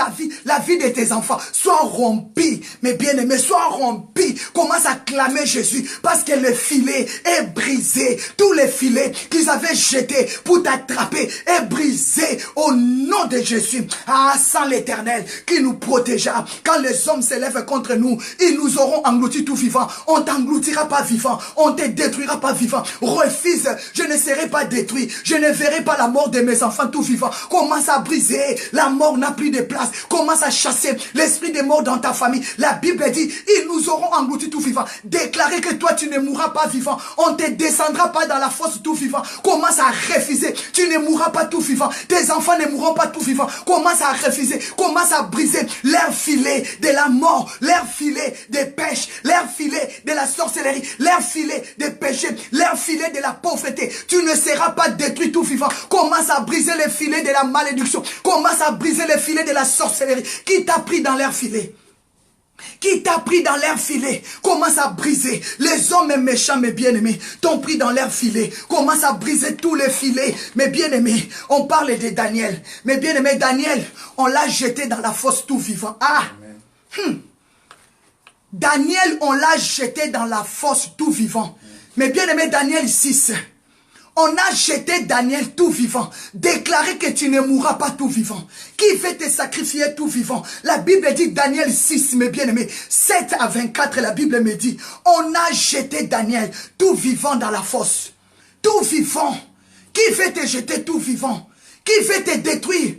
la vie de tes enfants, soit rompus. Mais bien aimé, soit rompus. Commence à clamer Jésus, parce que le filet est brisé. Tous les filets qu'ils avaient jetés pour t'attraper est brisé au nom de Jésus. Ah, sans l'Éternel qui nous protégea. Quand les hommes s'élèvent contre nous, ils nous auront engloutis tout vivant. On t'engloutira pas vivant, on te détruira pas vivant. Refuse, je ne serai pas détruit, je ne verrai pas la mort de mes enfants tout vivants. Commence à briser, la mort n'a plus de place. Commence à chasser l'esprit de mort dans ta famille. La Bible dit, ils nous auront engloutis tout vivant. Déclarer que toi tu ne mourras pas vivant, on te descendra pas dans la fosse tout vivant. Commence à refuser, tu ne mourras pas tout vivant, tes enfants ne mourront pas tout vivant. Commence à refuser, commence à briser leur filet de la mort, leur filet des pêches, leur filet de la sorcellerie, leur filet des péchés, leur filet de la pauvreté. Tu ne seras pas détruit tout vivant. Commence à briser les filets de la malédiction. Commence à briser les filets de la sorcellerie. Qui t'a pris dans leur filet? Qui t'a pris dans leur filet? Commence à briser. Les hommes méchants, mes bien-aimés, t'ont pris dans leur filet. Commence à briser tous les filets. Mes bien-aimés, on parle de Daniel. Mes bien-aimés, Daniel, on l'a jeté dans la fosse tout vivant. Ah! Daniel, on l'a jeté dans la fosse tout vivant. Mes bien-aimés, Daniel 6. On a jeté Daniel tout vivant. Déclaré que tu ne mourras pas tout vivant. Qui veut te sacrifier tout vivant? La Bible dit, Daniel 6, mes bien-aimés, 7 à 24, la Bible me dit, on a jeté Daniel tout vivant dans la fosse. Tout vivant. Qui veut te jeter tout vivant? Qui veut te détruire?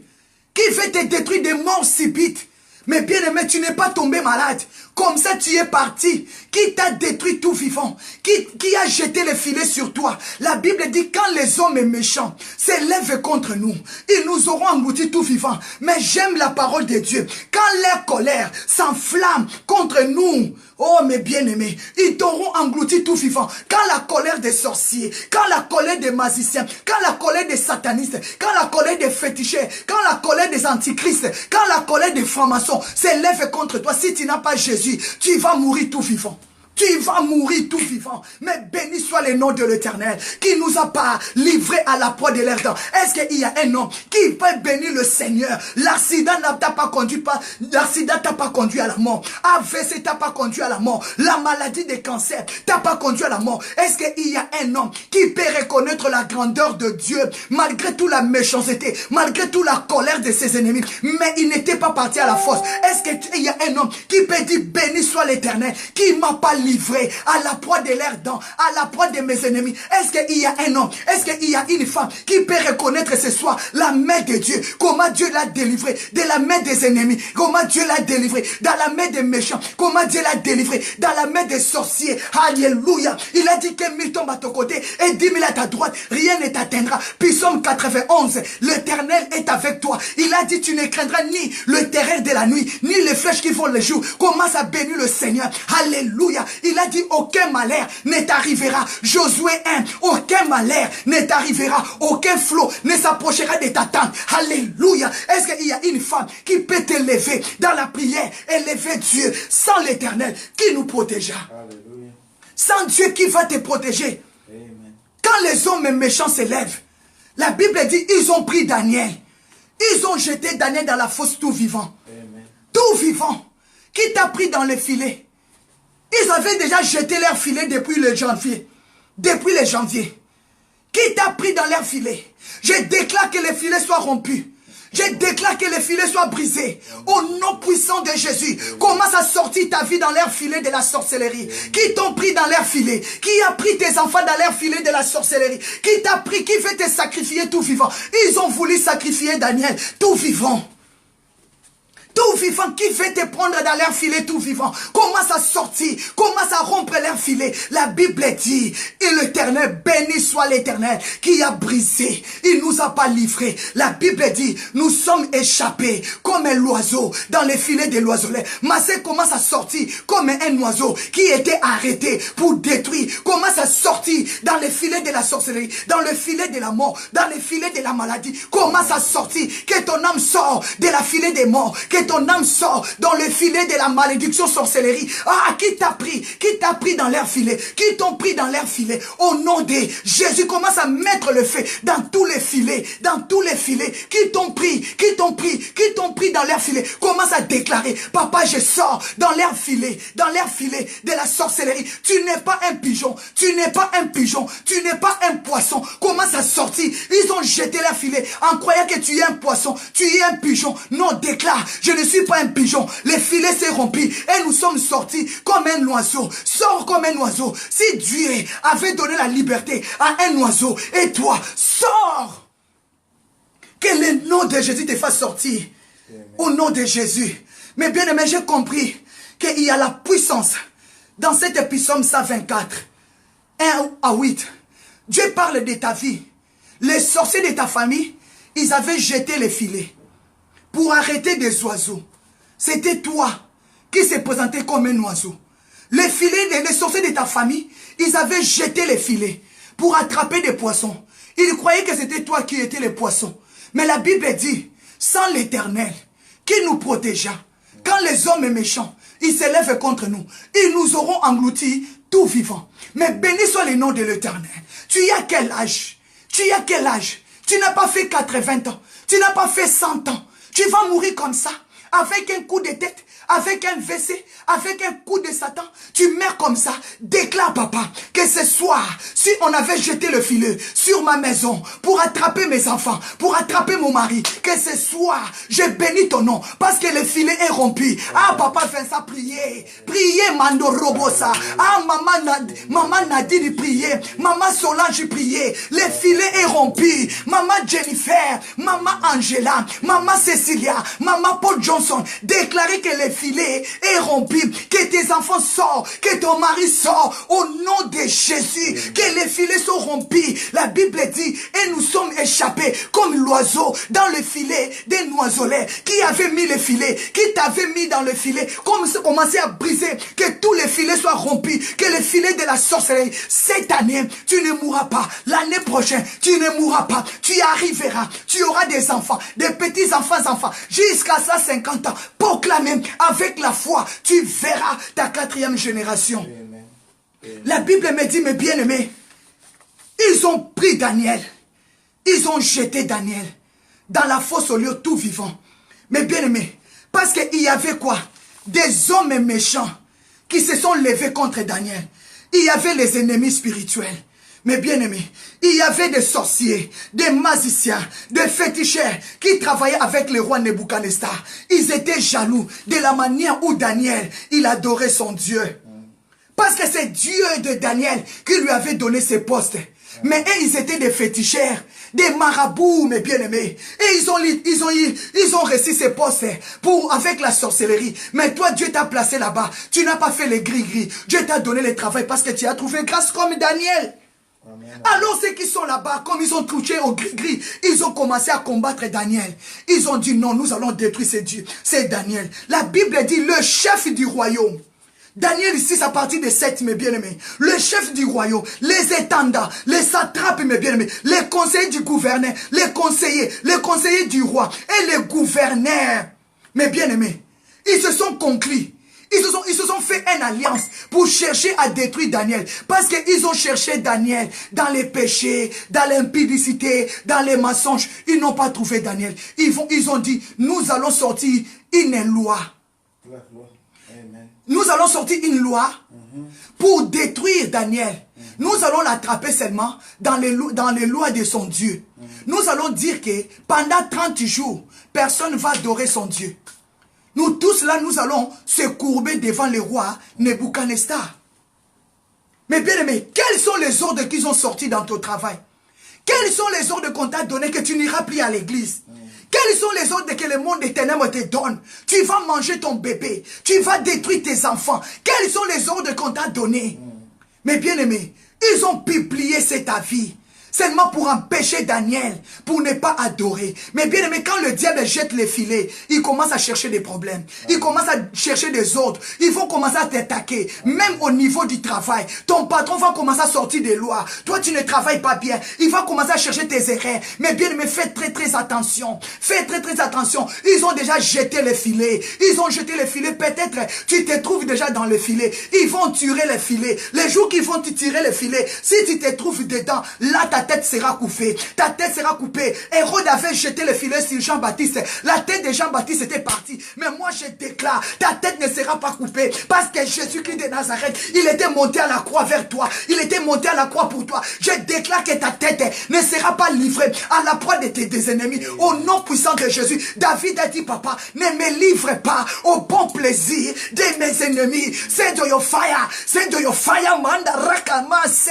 Qui veut te détruire de mort subite? Mais bien-aimé, tu n'es pas tombé malade. Comme ça, tu es parti. Qui t'a détruit tout vivant? Qui a jeté le filet sur toi? La Bible dit, quand les hommes méchants s'élèvent contre nous, ils nous auront engloutis tout vivant. Mais j'aime la parole de Dieu. Quand leur colère s'enflamme contre nous, oh mes bien-aimés, ils t'auront englouti tout vivant. Quand la colère des sorciers, quand la colère des magiciens, quand la colère des satanistes, quand la colère des féticheurs, quand la colère des antichrists, quand la colère des francs-maçons s'élève contre toi, si tu n'as pas Jésus, tu vas mourir tout vivant. Tu vas mourir tout vivant. Mais béni soit le nom de l'Éternel qui nous a pas livrés à la proie de l'air temps. Est-ce qu'il y a un homme qui peut bénir le Seigneur? L'accident n'a pas conduit l'accident t'a pas conduit à la mort. AVC t'a pas conduit à la mort. La maladie des cancers t'a pas conduit à la mort. Est-ce qu'il y a un homme qui peut reconnaître la grandeur de Dieu malgré toute la méchanceté, malgré toute la colère de ses ennemis, mais il n'était pas parti à la fosse? Est-ce qu'il y a un homme qui peut dire béni soit l'Éternel qui m'a pas livré à la proie de l'air dents, à la proie de mes ennemis? Est-ce qu'il y a un homme, est-ce qu'il y a une femme qui peut reconnaître ce soir la main de Dieu, comment Dieu l'a délivré de la main des ennemis, comment Dieu l'a délivré dans la main des méchants, comment Dieu l'a délivré dans la main des sorciers? Alléluia. Il a dit que 1000 tombent à ton côté et 10 000 à ta droite, rien ne t'atteindra. Psaume 91, l'Éternel est avec toi. Il a dit, tu ne craindras ni le terreur de la nuit, ni les flèches qui volent le jour. Commence à bénir le Seigneur. Alléluia. Il a dit, aucun malheur ne t'arrivera. Josué 1, aucun malheur ne t'arrivera. Aucun flot ne s'approchera de ta tente. Alléluia. Est-ce qu'il y a une femme qui peut te lever dans la prière et lever Dieu sans l'Éternel qui nous protégera? Alléluia. Sans Dieu qui va te protéger. Amen. Quand les hommes méchants s'élèvent, la Bible dit, ils ont pris Daniel. Ils ont jeté Daniel dans la fosse tout vivant. Amen. Tout vivant. Qui t'a pris dans les filets? Ils avaient déjà jeté leur filet depuis le janvier. Depuis le janvier. Qui t'a pris dans leur filet? Je déclare que les filets soient rompus. Je déclare que les filets soient brisés. Au nom puissant de Jésus. Commence à sortir ta vie dans leur filet de la sorcellerie. Qui t'ont pris dans leur filet? Qui a pris tes enfants dans leur filet de la sorcellerie? Qui t'a pris? Qui veut te sacrifier tout vivant? Ils ont voulu sacrifier Daniel tout vivant. Tout vivant qui veut te prendre dans leur filet tout vivant. Commence à sortir. Commence à rompre leur filet. La Bible dit, et l'Éternel, béni soit l'Éternel, qui a brisé. Il nous a pas livrés. La Bible dit, nous sommes échappés comme un oiseau dans les filets de l'oiselet. Massé commence à sortir comme un oiseau qui était arrêté pour détruire. Commence à sortir dans les filets de la sorcellerie, dans le filet de la mort, dans les filets de la maladie. Commence à sortir. Que ton âme sort de la filet des morts. Que ton âme sort dans le filet de la malédiction sorcellerie. Ah, qui t'a pris? Qui t'a pris dans leur filet? Qui t'ont pris dans leur filet? Au nom de Jésus, commence à mettre le feu dans tous les filets. Dans tous les filets. Qui t'ont pris? Qui t'ont pris? Qui t'ont pris dans leur filet? Commence à déclarer, papa, je sors dans leur filet. Dans leur filet de la sorcellerie. Tu n'es pas un pigeon. Tu n'es pas un pigeon. Tu n'es pas un poisson. Commence à sortir. Ils ont jeté leur filet en croyant que tu es un poisson. Tu es un pigeon. Non, déclare, je ne suis pas un pigeon. Les filets s'est rompu et nous sommes sortis comme un oiseau. Sors comme un oiseau. Si Dieu avait donné la liberté à un oiseau, et toi, sors. Que le nom de Jésus te fasse sortir. Amen. Au nom de Jésus. Mais bien aimé, j'ai compris qu'il y a la puissance dans cet psaume 124, 1 à 8. Dieu parle de ta vie. Les sorciers de ta famille, ils avaient jeté les filets pour arrêter des oiseaux. C'était toi qui s'est présenté comme un oiseau. Les filets, les sorciers de ta famille, ils avaient jeté les filets pour attraper des poissons. Ils croyaient que c'était toi qui étais le poisson. Mais la Bible dit, sans l'Éternel qui nous protégea, quand les hommes méchants, ils s'élèvent contre nous, ils nous auront engloutis tout vivant. Mais béni soit le nom de l'Éternel. Tu as quel âge? Tu as quel âge? Tu n'as pas fait 80 ans. Tu n'as pas fait 100 ans. Tu vas mourir comme ça. avec un coup de tête, avec un WC, avec un coup de Satan, tu meurs comme ça. Déclare, papa, que ce soir, si on avait jeté le filet sur ma maison pour attraper mes enfants, pour attraper mon mari, que ce soir, je bénis ton nom, parce que le filet est rompu. Ah, papa, fais ça, prier. Priez, Mando Robosa. Ah, maman Nadine, prier. Maman Solange, prier. Le filet est rompu. Maman Jennifer, maman Angela, maman Cecilia, maman Paul Johnson, déclarez que le filet est rompu, que tes enfants sortent, que ton mari sort, au nom de Jésus, que les filets sont rompus. La Bible dit, et nous sommes échappés comme l'oiseau dans le filet des noiselets. Qui avait mis le filet? Qui t'avait mis dans le filet? Comme ça commençait à briser, que tous les filets soient rompus, que le filet de la sorcellerie. Cette année, tu ne mourras pas. L'année prochaine, tu ne mourras pas. Tu y arriveras. Tu auras des enfants, des petits-enfants, jusqu'à 150 ans. Proclamer avec la foi, tu verras ta 4e génération. Amen. La Bible me dit, mes bien-aimés, ils ont pris Daniel, ils ont jeté Daniel dans la fosse au lieu tout vivant. Mes bien-aimés, parce qu'il y avait quoi? Des hommes méchants qui se sont levés contre Daniel. Il y avait les ennemis spirituels. Mes bien-aimés, il y avait des sorciers, des magiciens, des féticheurs qui travaillaient avec le roi Nebuchadnezzar. Ils étaient jaloux de la manière où Daniel, il adorait son Dieu. Parce que c'est Dieu de Daniel qui lui avait donné ses postes. Mais eux, ils étaient des féticheurs, des marabouts, mes bien-aimés. Et ils ont reçu ces postes avec la sorcellerie. Mais toi, Dieu t'a placé là-bas. Tu n'as pas fait les gris-gris. Dieu t'a donné le travail parce que tu as trouvé grâce comme Daniel. Amen. Alors ceux qui sont là-bas, comme ils ont touché au gris-gris, ils ont commencé à combattre Daniel. Ils ont dit non, nous allons détruire ces dieux. C'est Daniel. La Bible dit le chef du royaume. Daniel ici, c'est à partir de 7, mes bien-aimés. Le chef du royaume, les étendants, les satrapes, mes bien-aimés, les conseillers du gouverneur, les conseillers du roi et les gouverneurs, mes bien-aimés, ils se sont conclus. Ils se sont fait une alliance pour chercher à détruire Daniel. Parce qu'ils ont cherché Daniel dans les péchés, dans l'impudicité, dans les mensonges. Ils n'ont pas trouvé Daniel. Ils ont dit, nous allons sortir une loi. Nous allons sortir une loi pour détruire Daniel. Nous allons l'attraper seulement dans les lois de son Dieu. Nous allons dire que pendant 30 jours, personne ne va adorer son Dieu. Nous tous là, nous allons se courber devant le roi Nebuchadnezzar. Mais bien aimé, quels sont les ordres qu'ils ont sortis dans ton travail? Quels sont les ordres qu'on t'a donnés que tu n'iras plus à l'église? Quels sont les ordres que le monde des ténèbres te donne? Tu vas manger ton bébé. Tu vas détruire tes enfants. Quels sont les ordres qu'on t'a donnés? Mais bien aimé, ils ont publié cet avis. Seulement pour empêcher Daniel, pour ne pas adorer. Mais bien aimé, quand le diable jette les filets, il commence à chercher des problèmes. Il commence à chercher des ordres. Ils vont commencer à t'attaquer. Même au niveau du travail. Ton patron va commencer à sortir des lois. Toi, tu ne travailles pas bien. Il va commencer à chercher tes erreurs. Mais bien aimé, fais très attention. Fais très attention. Ils ont déjà jeté les filets. Ils ont jeté les filets. Peut-être tu te trouves déjà dans le filet. Ils vont tirer les filets. Les jours qu'ils vont te tirer les filets, si tu te trouves dedans, là, ta tête sera coupée. Ta tête sera coupée. Hérode avait jeté le filet sur Jean-Baptiste. La tête de Jean-Baptiste était partie. Mais moi je déclare, ta tête ne sera pas coupée. Parce que Jésus-Christ de Nazareth, il était monté à la croix vers toi. Il était monté à la croix pour toi. Je déclare que ta tête ne sera pas livrée à la proie de tes ennemis. Au nom puissant de Jésus, David a dit, papa, ne me livre pas au bon plaisir de mes ennemis. Send your fire. Send your fire, manda rakamase.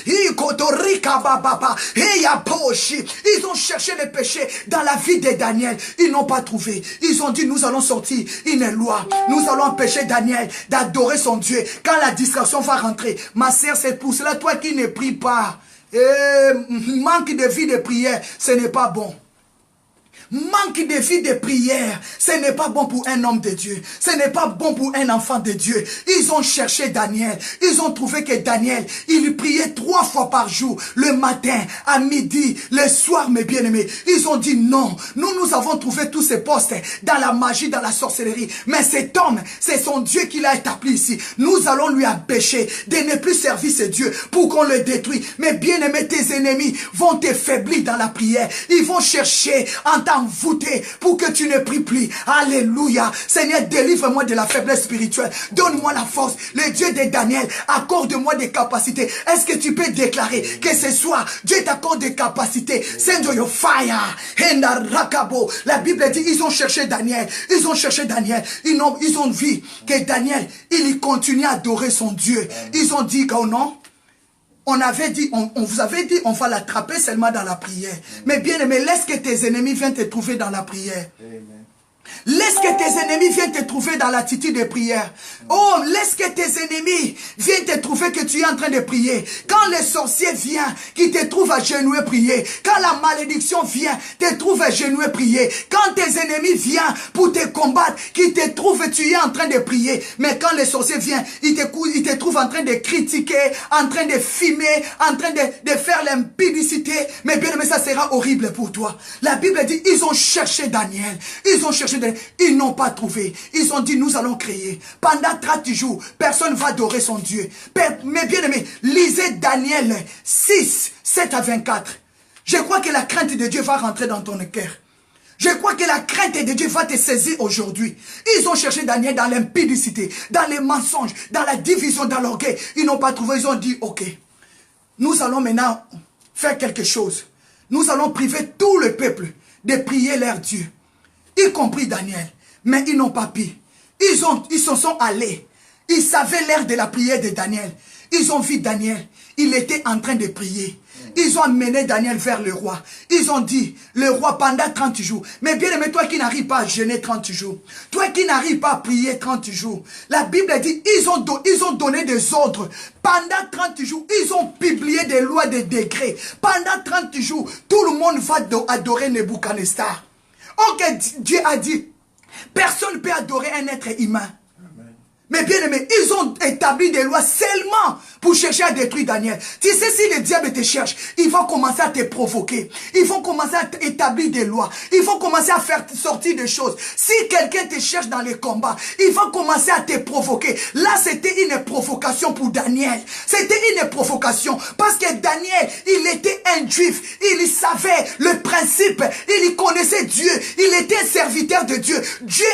Ikotorika baba. Ils ont cherché le péché dans la vie de Daniel. Ils n'ont pas trouvé. Ils ont dit, nous allons sortir une loi. Nous allons empêcher Daniel d'adorer son Dieu. Quand la distraction va rentrer, ma sœur, c'est pour cela, toi qui ne pries pas, manque de vie de prière, ce n'est pas bon. Manque de vie de prière, ce n'est pas bon pour un homme de Dieu. Ce n'est pas bon pour un enfant de Dieu. Ils ont cherché Daniel. Ils ont trouvé que Daniel, il priait 3 fois par jour. Le matin, à midi, le soir, mes bien-aimés. Ils ont dit non. Nous avons trouvé tous ces postes dans la magie, dans la sorcellerie. Mais cet homme, c'est son Dieu qui l'a établi ici. Nous allons lui empêcher de ne plus servir ce Dieu pour qu'on le détruise. Mais bien-aimés, tes ennemis vont te faiblir dans la prière. Ils vont chercher en ta envoûté pour que tu ne pries plus. Alléluia. Seigneur, délivre-moi de la faiblesse spirituelle. Donne-moi la force. Le Dieu de Daniel, accorde-moi des capacités. Est-ce que tu peux déclarer que ce soir, Dieu t'accorde des capacités? Send your fire. La Bible dit, ils ont cherché Daniel. Ils ont cherché Daniel. Ils ont vu que Daniel, il continue à adorer son Dieu. Ils ont dit que non. On avait dit, on vous avait dit, on va l'attraper seulement dans la prière. Mais bien aimé, laisse que tes ennemis viennent te trouver dans la prière. Amen. Laisse que tes ennemis viennent te trouver dans l'attitude de prière. Oh, laisse que tes ennemis viennent te trouver que tu es en train de prier. Quand le sorcier vient, qui te trouve à genoux prier. Quand la malédiction vient, te trouve à genoux prier. Quand tes ennemis viennent pour te combattre, qui te trouve, tu es en train de prier. Mais quand le sorcier vient, il te trouve en train de critiquer, en train de filmer, en train de faire l'impudicité. Mais bien aimé, ça sera horrible pour toi. La Bible dit, ils ont cherché Daniel. Ils ont cherché Daniel. Ils n'ont pas trouvé. Ils ont dit, nous allons créer. Pendant 30 jours, personne ne va adorer son Dieu. Mais bien aimé, lisez Daniel 6, 7 à 24. Je crois que la crainte de Dieu va rentrer dans ton cœur. Je crois que la crainte de Dieu va te saisir aujourd'hui. Ils ont cherché Daniel dans l'impudicité, dans les mensonges, dans la division, dans l'orgueil. Ils n'ont pas trouvé. Ils ont dit, ok, nous allons maintenant faire quelque chose. Nous allons priver tout le peuple de prier leur Dieu. Y compris Daniel. Mais ils n'ont pas pu. Ils se sont allés. Ils savaient l'heure de la prière de Daniel. Ils ont vu Daniel. Il était en train de prier. Ils ont amené Daniel vers le roi. Ils ont dit, le roi pendant 30 jours. Mais bien aimé, toi qui n'arrives pas à jeûner 30 jours. Toi qui n'arrives pas à prier 30 jours. La Bible dit, ils ont donné des ordres. Pendant 30 jours, ils ont publié des lois, des décrets. Pendant 30 jours, tout le monde va adorer Nebuchadnezzar. Ok, Dieu a dit, personne ne peut adorer un être humain. Mais bien aimé, ils ont établi des lois seulement pour chercher à détruire Daniel. Tu sais, si le diable te cherche, ils vont commencer à te provoquer. Ils vont commencer à établir des lois. Ils vont commencer à faire sortir des choses. Si quelqu'un te cherche dans les combats, ils vont commencer à te provoquer. Là, c'était une provocation pour Daniel. C'était une provocation. Parce que Daniel, il était un juif. Il savait le principe. Il connaissait Dieu. Il était un serviteur de Dieu. Dieu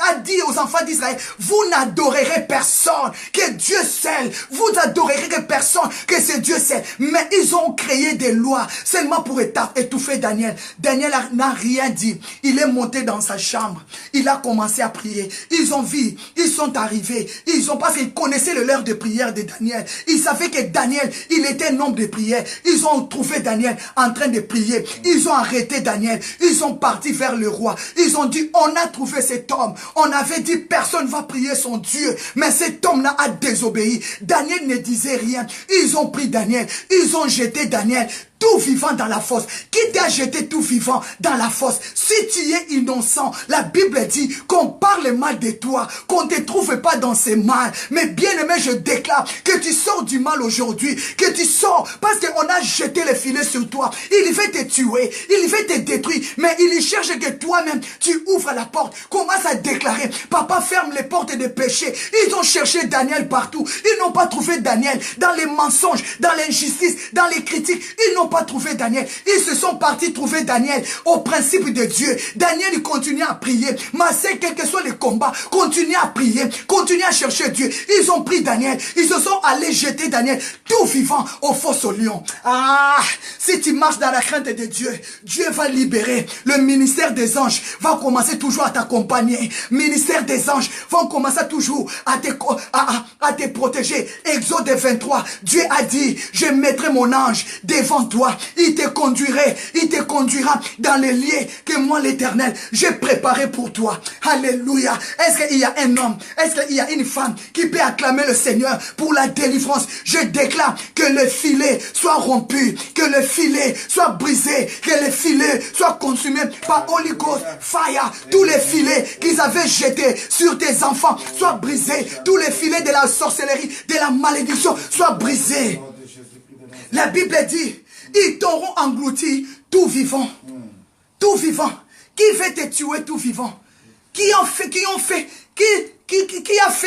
a dit aux enfants d'Israël, vous n'adorerez personne, que Dieu seul. Vous adorerez que personne, que c'est Dieu seul. Mais ils ont créé des lois seulement pour étouffer Daniel. Daniel n'a rien dit. Il est monté dans sa chambre. Il a commencé à prier. Ils ont vu, ils sont arrivés. Parce qu'ils connaissaient l'heure de prière de Daniel. Ils savaient que Daniel, il était un homme de prière. Ils ont trouvé Daniel en train de prier. Ils ont arrêté Daniel. Ils sont partis vers le roi. Ils ont dit, on a trouvé cet homme. On avait dit, personne ne va prier son Dieu. Mais cet homme-là a désobéi. Daniel ne disait rien. Ils ont pris Daniel. Ils ont jeté Daniel tout vivant dans la fosse. Qui t'a jeté tout vivant dans la fosse? Si tu es innocent, la Bible dit qu'on parle mal de toi, qu'on ne te trouve pas dans ces mal. Mais bien aimé, je déclare que tu sors du mal aujourd'hui, que tu sors parce qu'on a jeté le filet sur toi. Il veut te tuer, il veut te détruire, mais il cherche que toi-même, tu ouvres la porte, commence à déclarer, papa ferme les portes des péchés. Ils ont cherché Daniel partout. Ils n'ont pas trouvé Daniel dans les mensonges, dans l'injustice, dans les critiques. Ils n'ont pas trouvé Daniel. Ils se sont partis trouver Daniel au principe de Dieu. Daniel, il continue à prier. Massé, quel que soit les combats, continue à prier, continue à chercher Dieu. Ils ont pris Daniel. Ils se sont allés jeter Daniel tout vivant au fosse au lion. Ah, si tu marches dans la crainte de Dieu, Dieu va libérer. Le ministère des anges va commencer toujours à t'accompagner. Ministère des anges vont commencer toujours à te protéger. Exode 23, Dieu a dit, je mettrai mon ange devant toi. Il te conduira dans les lieux que moi l'Éternel, j'ai préparé pour toi. Alléluia. Est-ce qu'il y a un homme, est-ce qu'il y a une femme qui peut acclamer le Seigneur pour la délivrance? Je déclare que le filet soit rompu, que le filet soit brisé, que le filet soit consumé par Holy Ghost fire. Tous les filets qu'ils avaient jetés sur tes enfants soient brisés. Tous les filets de la sorcellerie, de la malédiction soient brisés. La Bible dit, ils t'auront englouti tout vivant. Tout vivant. Qui veut te tuer tout vivant? Qui a fait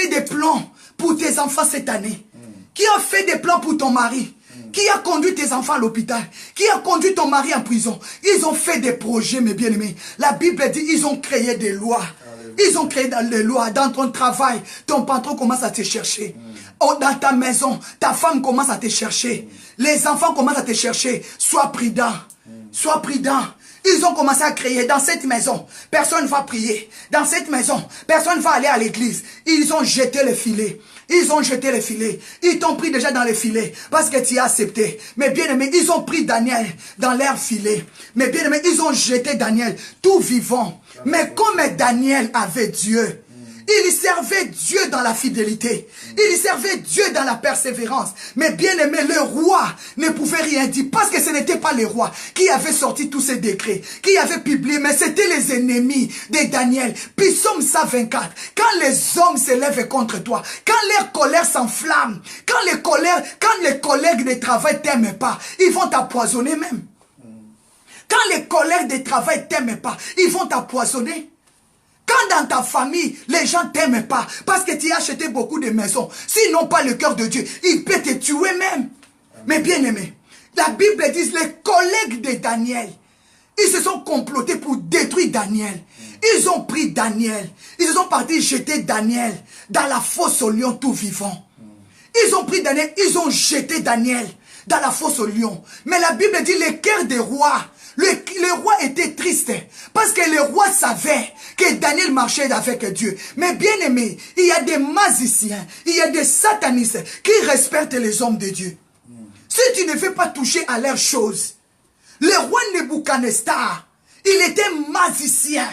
des plans pour tes enfants cette année? Qui a fait des plans pour ton mari? Qui a conduit tes enfants à l'hôpital? Qui a conduit ton mari en prison? Ils ont fait des projets, mes bien-aimés. La Bible dit, ils ont créé des lois. Ils ont créé des lois. Dans ton travail, ton patron commence à te chercher. Dans ta maison, ta femme commence à te chercher. Les enfants commencent à te chercher. Sois prudent. Sois prudent. Ils ont commencé à créer dans cette maison. Personne ne va prier. Dans cette maison, personne ne va aller à l'église. Ils ont jeté les filets. Ils ont jeté les filets. Ils t'ont pris déjà dans les filets parce que tu as accepté. Mais bien aimé, ils ont pris Daniel dans leur filet. Mais bien aimé, ils ont jeté Daniel tout vivant. Mais comme Daniel avait Dieu, il servait Dieu dans la fidélité. Il servait Dieu dans la persévérance. Mais bien aimé, le roi ne pouvait rien dire. Parce que ce n'était pas le roi qui avait sorti tous ces décrets, qui avait publié. Mais c'était les ennemis de Daniel. Puis Psaume 124. Quand les hommes se lèvent contre toi, quand leur colère s'enflamme, quand les collègues de travail ne t'aiment pas, ils vont t'empoisonner même. Quand les collègues de travail ne t'aiment pas, ils vont t'empoisonner. Quand dans ta famille, les gens ne t'aiment pas, parce que tu as acheté beaucoup de maisons, s'ils n'ont pas le cœur de Dieu, ils peuvent te tuer même. Mais bien aimé, la Bible dit, les collègues de Daniel, ils se sont complotés pour détruire Daniel. Ils ont pris Daniel, ils se sont partis jeter Daniel dans la fosse au lion tout vivant. Ils ont pris Daniel, ils ont jeté Daniel dans la fosse au lion. Mais la Bible dit, le cœur des rois, le roi était triste parce que le roi savait que Daniel marchait avec Dieu. Mais bien aimé, il y a des magiciens, il y a des satanistes qui respectent les hommes de Dieu. Si tu ne fais pas toucher à leurs choses, le roi Nebuchadnezzar, il était magicien,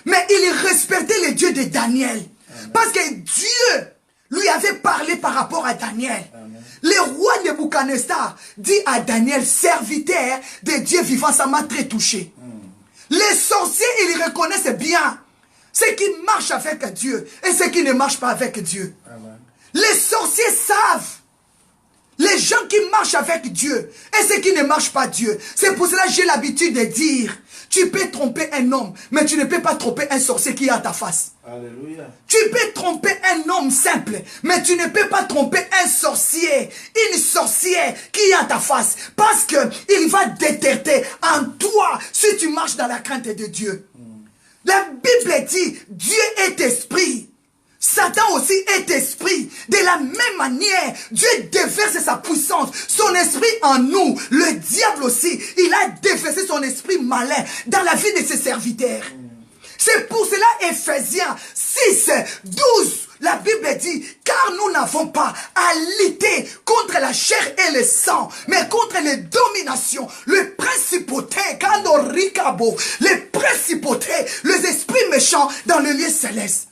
mais il respectait le Dieu de Daniel. Parce que Dieu lui avait parlé par rapport à Daniel. Le roi Nebuchadnezzar dit à Daniel, serviteur de Dieu vivant, ça m'a très touché. Les sorciers, ils reconnaissent bien ceux qui marchent avec Dieu et ceux qui ne marchent pas avec Dieu. Amen. Les sorciers savent les gens qui marchent avec Dieu et ceux qui ne marchent pas Dieu. C'est pour cela que j'ai l'habitude de dire, tu peux tromper un homme, mais tu ne peux pas tromper un sorcier qui est à ta face. Alléluia. Tu peux tromper un homme simple, mais tu ne peux pas tromper un sorcier, une sorcière qui est à ta face. Parce qu'il va détecter en toi si tu marches dans la crainte de Dieu. La Bible dit, Dieu est esprit. Satan aussi est esprit. De la même manière, Dieu déverse sa puissance, son esprit en nous. Le diable aussi, il a déversé son esprit malin dans la vie de ses serviteurs. C'est pour cela, Ephésiens 6, 12, la Bible dit, car nous n'avons pas à lutter contre la chair et le sang, mais contre les dominations, les principautés, les principautés, les esprits méchants dans le lieu céleste.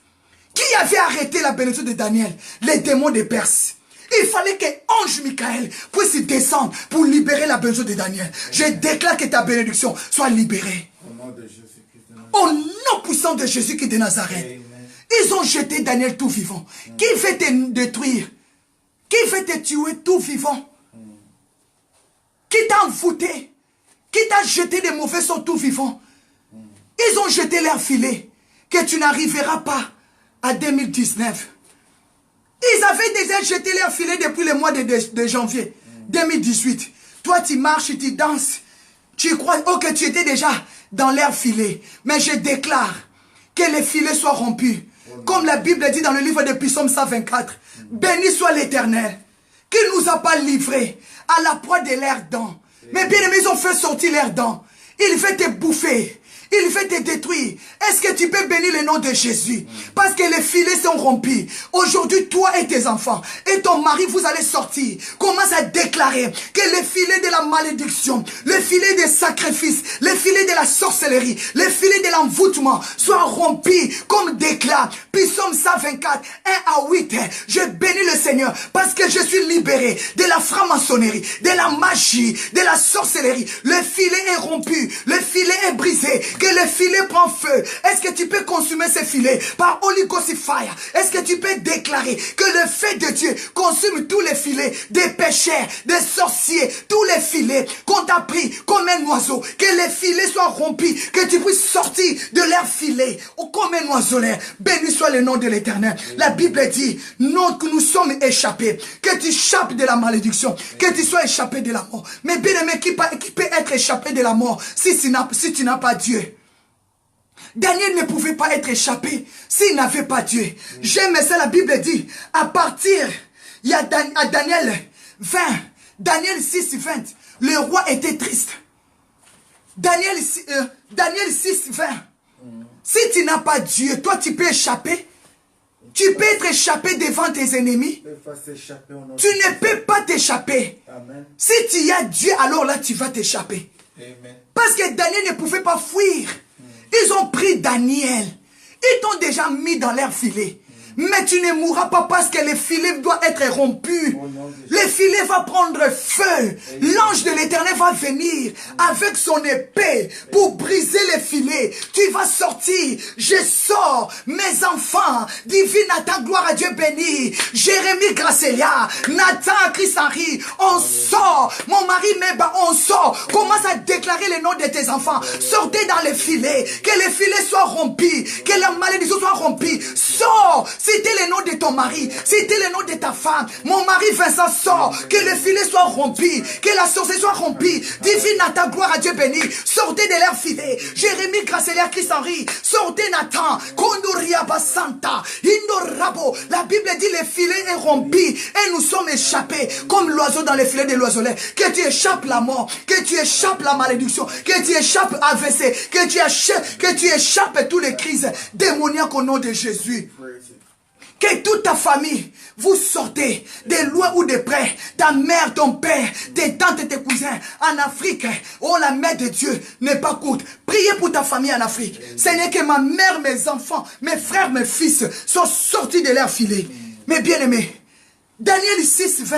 Qui avait arrêté la bénédiction de Daniel? Les démons de Perse. Il fallait que l'ange Michael puisse descendre pour libérer la bénédiction de Daniel. Je déclare que ta bénédiction soit libérée. Au nom de Jésus-Christ. Au nom puissant de Jésus-Christ de Nazareth. Ils ont jeté Daniel tout vivant. Qui veut te détruire? Qui veut te tuer tout vivant? Qui t'a envoûté? Qui t'a jeté des mauvais sorts tout vivant? Ils ont jeté leur filet. Que tu n'arriveras pas à 2019. Ils avaient déjà jeté leur filet depuis le mois de janvier 2018. Toi, tu marches, tu danses. Tu crois que tu étais déjà dans leur filet. Mais je déclare que les filets soient rompus. Comme la Bible dit dans le livre de Psaume 124. Béni soit l'Éternel qui ne nous a pas livrés à la proie de leurs dents. Mais bien aimés, ils ont fait sortir leurs dents. Il fait te bouffer. Il veut te détruire. Est-ce que tu peux bénir le nom de Jésus? Parce que les filets sont rompus. Aujourd'hui, toi et tes enfants et ton mari, vous allez sortir. Commence à déclarer que les filets de la malédiction, les filets des sacrifices, les filets de la sorcellerie, les filets de l'envoûtement soient rompus comme déclare Psaume 124, 1 à 8. Je bénis le Seigneur parce que je suis libéré de la franc-maçonnerie, de la magie, de la sorcellerie. Le filet est rompu, le filet est brisé. que le filet prend feu. Est-ce que tu peux consumer ce filet par Holy Ghost Fire? Est-ce que tu peux déclarer que le fait de Dieu consume tous les filets des pécheurs, des sorciers, tous les filets qu'on t'a pris comme un oiseau, que les filets soient rompus, que tu puisses sortir de leur filet comme un oiseau. Béni soit le nom de l'Éternel. La Bible dit, non, que nous sommes échappés, que tu échappes de la malédiction, que tu sois échappé de la mort. Mais bien aimé, qui peut être échappé de la mort si tu n'as pas Dieu? Daniel ne pouvait pas être échappé s'il n'avait pas Dieu. J'aime ça, la Bible dit, à partir, il y a à Daniel 20, Daniel 6, 20, le roi était triste. Daniel 6, 20, si tu n'as pas Dieu, toi tu peux échapper. Tu peux être échappé devant tes ennemis. Tu ne peux pas t'échapper. Si tu as Dieu, alors là tu vas t'échapper. Parce que Daniel ne pouvait pas fuir. Ils ont pris Daniel. Ils t'ont déjà mis dans leur filet. Mais tu ne mourras pas parce que le filet doit être rompu. Le filet va prendre feu. L'ange de l'Éternel va venir avec son épée pour briser les filets. Tu vas sortir. Je sors mes enfants. Divine Nathan, gloire à Dieu béni. Jérémie Gracelia, Nathan, Chris Henry. On sort. Mon mari Meba, on sort. Commence à déclarer le nom de tes enfants. Sortez dans les filets. Que les filets soient rompus. Que la malédiction soit rompue. Sors. C'était le nom de ton mari, c'était le nom de ta femme. Mon mari Vincent sort, que le filet soit rompu, que la sorcellerie soit rompue. Divine Nathan, gloire à Dieu béni. Sortez de leur filet. Jérémie Gracelia, Chris Henry, sortez Nathan. Kondoria Basanta, Indorabo. La Bible dit le filet est rompu et nous sommes échappés comme l'oiseau dans les filets de l'oiselet. Que tu échappes la mort, que tu échappes la malédiction, que tu échappes AVC, que tu échappes toutes les crises démoniaques au nom de Jésus. Que toute ta famille, vous sortez de loin ou de près, ta mère, ton père, tes tantes et tes cousins en Afrique. Oh, la main de Dieu n'est pas courte. Priez pour ta famille en Afrique. Ce n'est que ma mère, mes enfants, mes frères, mes fils sont sortis de leur filet. Mais bien aimés, Daniel 6, 20,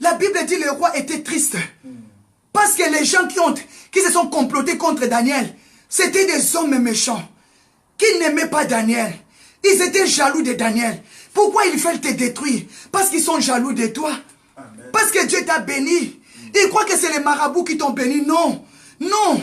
la Bible dit le roi était triste. Parce que les gens qui se sont complotés contre Daniel, c'était des hommes méchants qui n'aimaient pas Daniel. Ils étaient jaloux de Daniel. Pourquoi ils veulent te détruire? Parce qu'ils sont jaloux de toi. Amen. Parce que Dieu t'a béni. Ils croient que c'est les marabouts qui t'ont béni. Non. Non.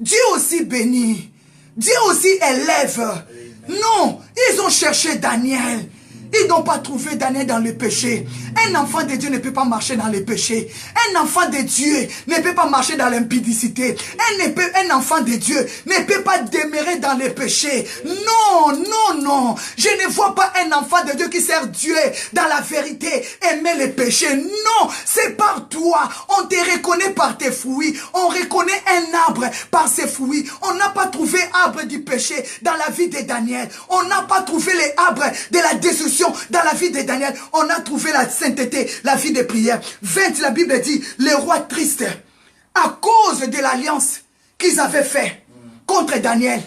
Dieu aussi bénit. Dieu aussi élève. Amen. Non. Ils ont cherché Daniel. Ils n'ont pas trouvé Daniel dans le péché. Un enfant de Dieu ne peut pas marcher dans le péché. Un enfant de Dieu ne peut pas marcher dans l'impudicité. Un enfant de Dieu ne peut pas demeurer dans le péché. Non, non, non. Je ne vois pas un enfant de Dieu qui sert Dieu dans la vérité, aimer le péché. Non, c'est par toi. On te reconnaît par tes fruits. On reconnaît un arbre par ses fruits. On n'a pas trouvé arbre du péché dans la vie de Daniel. On n'a pas trouvé les arbres de la destruction dans la vie de Daniel. On a trouvé la sainteté, la vie de prière. 20, la Bible dit, le roi triste, à cause de l'alliance qu'ils avaient fait contre Daniel.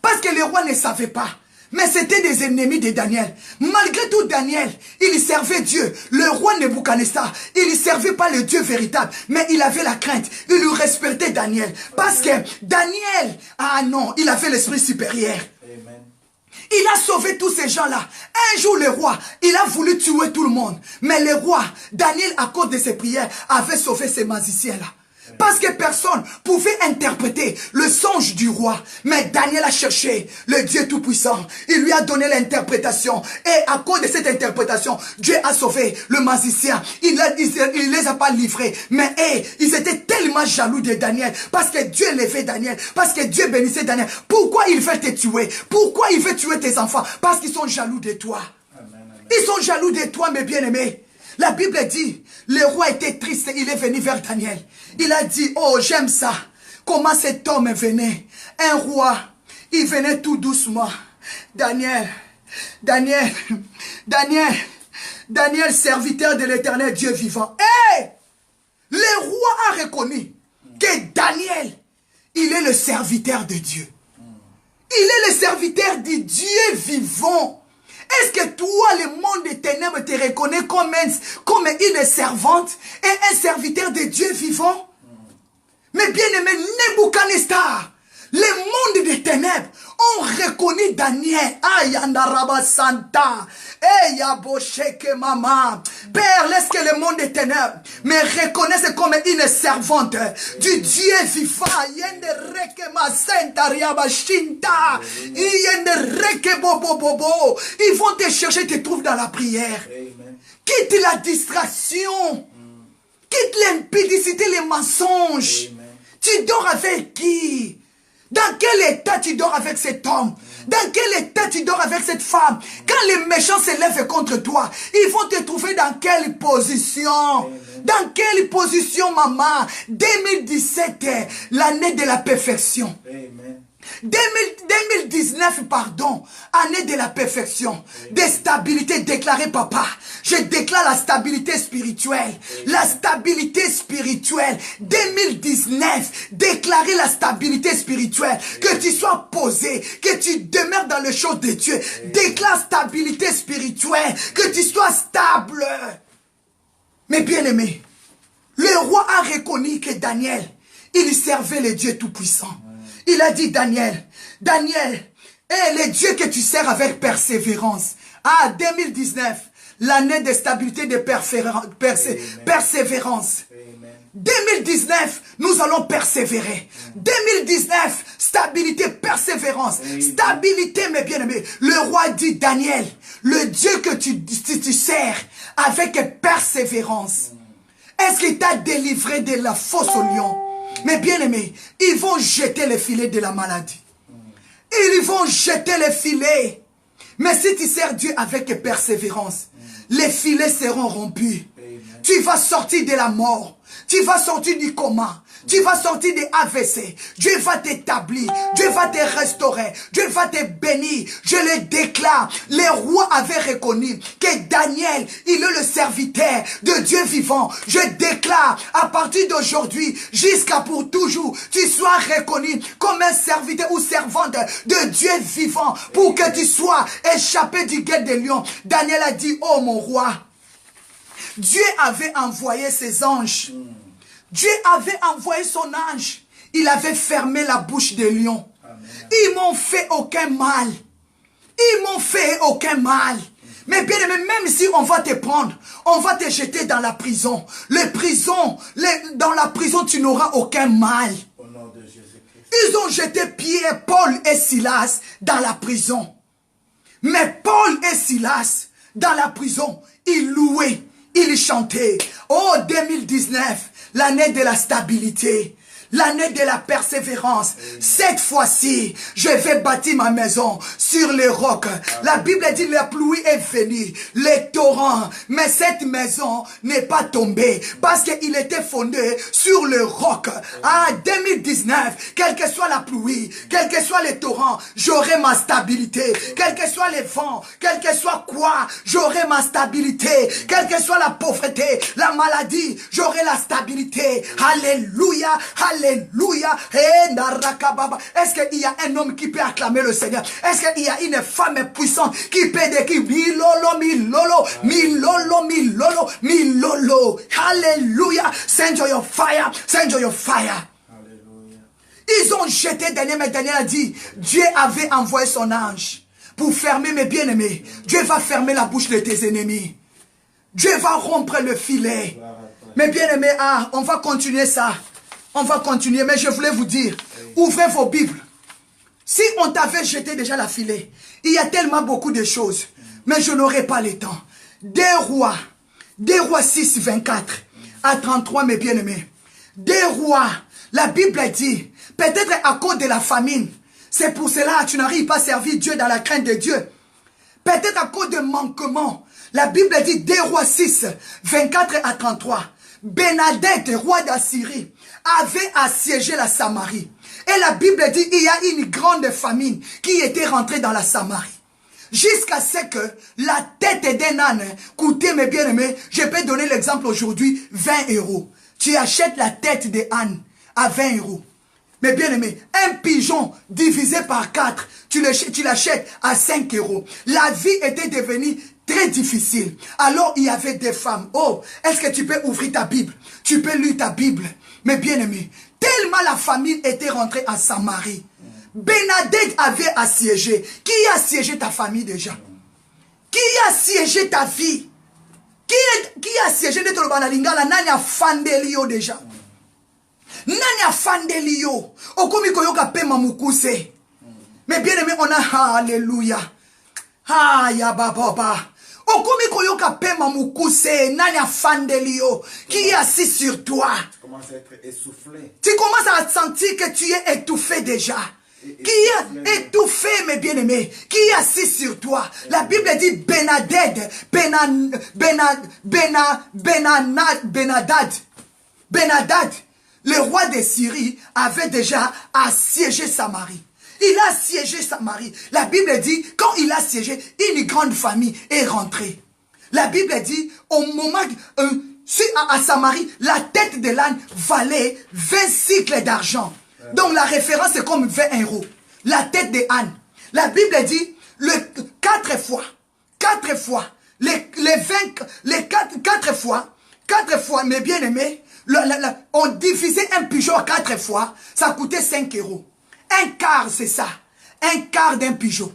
Parce que le roi ne savait pas. Mais c'était des ennemis de Daniel. Malgré tout, Daniel, il servait Dieu. Le roi Nebuchadnezzar, il ne servait pas le Dieu véritable. Mais il avait la crainte. Il lui respectait Daniel. Parce que Daniel, ah non, il avait l'esprit supérieur. Amen. Il a sauvé tous ces gens-là. Un jour, le roi, il a voulu tuer tout le monde. Mais le roi, Daniel, à cause de ses prières, avait sauvé ces magiciens-là. Parce que personne pouvait interpréter le songe du roi. Mais Daniel a cherché le Dieu Tout-Puissant. Il lui a donné l'interprétation. Et à cause de cette interprétation, Dieu a sauvé le magicien. Il ne les a pas livrés. Mais ils étaient tellement jaloux de Daniel. Parce que Dieu élevait Daniel. Parce que Dieu bénissait Daniel. Pourquoi il veut te tuer? Pourquoi il veut tuer tes enfants? Parce qu'ils sont jaloux de toi. Amen, amen. Ils sont jaloux de toi, mes bien-aimés. La Bible dit, le roi était triste, il est venu vers Daniel. Il a dit, oh j'aime ça. Comment cet homme venait? Un roi, il venait tout doucement. Daniel, serviteur de l'Éternel Dieu vivant. Le roi a reconnu que Daniel, il est le serviteur de Dieu. Il est le serviteur du Dieu vivant. Est-ce que toi, le monde des ténèbres, te reconnaît comme une servante et un serviteur de Dieu vivant? Mais bien aimé, Nebuchadnezzar, Les mondes des ténèbres ont reconnu Daniel. Ayandaraba Santa. Eyabosheke Mama. Père, laisse que le monde des ténèbres me reconnaisse comme une servante du Dieu vivant. Yendereke Masenta Riabashinta. Yendereke Bobo Bobo. Ils vont te chercher, te trouvent dans la prière. Quitte la distraction. Quitte l'impudicité, les mensonges. Tu dors avec qui? Dans quel état tu dors avec cet homme? Dans quel état tu dors avec cette femme? Quand les méchants se lèvent contre toi, ils vont te trouver dans quelle position? Dans quelle position, maman? 2017 est l'année de la perfection. 2019, pardon, année de la perfection, de stabilité déclarée, papa. Je déclare la stabilité spirituelle. La stabilité spirituelle. 2019, déclarer la stabilité spirituelle. Que tu sois posé, que tu demeures dans les choses de Dieu. Déclare stabilité spirituelle. Que tu sois stable. Mais bien aimé, le roi a reconnu que Daniel, il servait le Dieu Tout-Puissant. Il a dit, Daniel, le Dieu que tu sers avec persévérance. 2019, l'année de stabilité, de persévérance. 2019, nous allons persévérer. 2019, stabilité, persévérance. Stabilité, mes bien-aimés. Le roi dit, Daniel, le Dieu que tu sers avec persévérance. Est-ce qu'il t'a délivré de la fosse au lion? Mais bien aimés, ils vont jeter les filets de la maladie. Ils vont jeter les filets. Mais si tu sers Dieu avec persévérance, les filets seront rompus. Tu vas sortir de la mort. Tu vas sortir du coma. Tu vas sortir des AVC. Dieu va t'établir. Dieu va te restaurer. Dieu va te bénir. Je le déclare. Les rois avaient reconnu que Daniel, il est le serviteur de Dieu vivant. Je déclare à partir d'aujourd'hui jusqu'à pour toujours, tu sois reconnu comme un serviteur ou servante de Dieu vivant pour que tu sois échappé du guet des lions. Daniel a dit, oh mon roi, Dieu avait envoyé ses anges. Dieu avait envoyé son ange. Il avait fermé la bouche des lions. Ils m'ont fait aucun mal. Ils m'ont fait aucun mal. Mais bien aimé, même si on va te prendre, on va te jeter dans la prison. Dans la prison, tu n'auras aucun mal. Au nom de Jésus-Christ. Ils ont jeté Pierre, Paul et Silas dans la prison. Mais Paul et Silas, dans la prison, ils louaient. Il chantait. Oh, 2019, l'année de la stabilité, l'année de la persévérance. Cette fois-ci, je vais bâtir ma maison sur les rocs. La Bible dit la pluie est venue, les torrents. Mais cette maison n'est pas tombée parce qu'il était fondé sur le roc. 2019, quelle que soit la pluie, quel que soit les torrents, j'aurai ma stabilité. Quel que soit les vents, quel que soit quoi, j'aurai ma stabilité. Quelle que soit la pauvreté, la maladie, j'aurai la stabilité. Alléluia, alléluia. Est-ce qu'il y a un homme qui peut acclamer le Seigneur? Est-ce qu'il y a une femme puissante qui peut dire milolo, milolo, milolo, milolo, milolo. Alléluia. Send your fire, send your fire. Ils ont jeté Daniel, mais Daniel a dit, Dieu avait envoyé son ange pour fermer mes bien-aimés. Dieu va fermer la bouche de tes ennemis. Dieu va rompre le filet. Mes bien-aimés, on va continuer ça. On va continuer, mais je voulais vous dire, ouvrez vos Bibles. Si on t'avait jeté déjà la filet, il y a tellement beaucoup de choses, mais je n'aurai pas le temps. Des rois 6, 24 à 33, mes bien-aimés. Des rois, la Bible dit, peut-être à cause de la famine, c'est pour cela que tu n'arrives pas à servir Dieu dans la crainte de Dieu. Peut-être à cause de manquement, la Bible dit, des rois 6, 24 à 33. Benadad, roi d'Assyrie, avait assiégé la Samarie. Et la Bible dit, il y a une grande famine qui était rentrée dans la Samarie. Jusqu'à ce que la tête d'un âne coûtait, mes bien-aimés, je peux donner l'exemple aujourd'hui, 20 euros. Tu achètes la tête d'un âne à 20 euros. Mais bien aimé, un pigeon divisé par 4, tu l'achètes à 5 euros. La vie était devenue très difficile. Alors il y avait des femmes. Oh, est-ce que tu peux ouvrir ta Bible? Tu peux lire ta Bible. Mais bien aimé, tellement la famille était rentrée à Samarie. Benadad avait assiégé. Qui a assiégé ta famille déjà? Qui a assiégé ta vie? Qui a assiégé de ton banalingala? Nani a fandelio déjà? Nani a fandelio? Okomi koyoka pema mukuse. Mais bien aimé, on a alléluia. Ya baba. Okomi koyoka pema mukuse. Nani a fandelio? Qui est assis sur toi? Tu commences à être essoufflé. Tu commences à sentir que tu es étouffé déjà. Qui est étouffé, mes bien-aimés? Qui est assis sur toi? La Bible dit Benadad, Benadad, le roi de Syrie, avait déjà assiégé Samarie. Il a assiégé Samarie. La Bible dit, quand il a assiégé, une grande famille est rentrée. La Bible dit, au moment à Samarie, la tête de l'âne valait 20 cycles d'argent. Donc la référence est comme 20 euros. La tête de âne. La Bible dit, 4 fois, mes bien-aimés, on divisait un pigeon 4 fois, ça coûtait 5 euros. Un quart, c'est ça. Un quart d'un pigeon.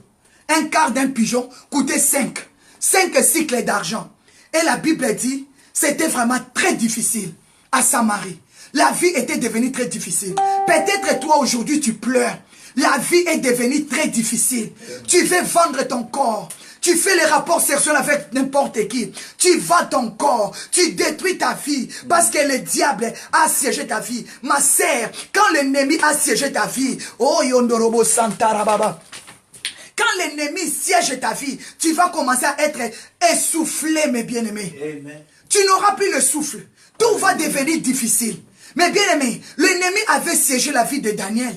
Un quart d'un pigeon coûtait 5 cycles d'argent. Et la Bible dit, c'était vraiment très difficile à Samarie. La vie était devenue très difficile. Peut-être toi aujourd'hui tu pleures. La vie est devenue très difficile. Tu veux vendre ton corps. Tu fais les rapports sexuels avec n'importe qui. Tu vends ton corps. Tu détruis ta vie. Parce que le diable a assiégé ta vie. Ma sœur, quand l'ennemi a assiégé ta vie. Oh Yondorobo Santarababa. Quand l'ennemi siège ta vie, tu vas commencer à être essoufflé, mes bien-aimés. Tu n'auras plus le souffle. Tout va devenir difficile. Mais bien aimé, l'ennemi avait siégé la vie de Daniel.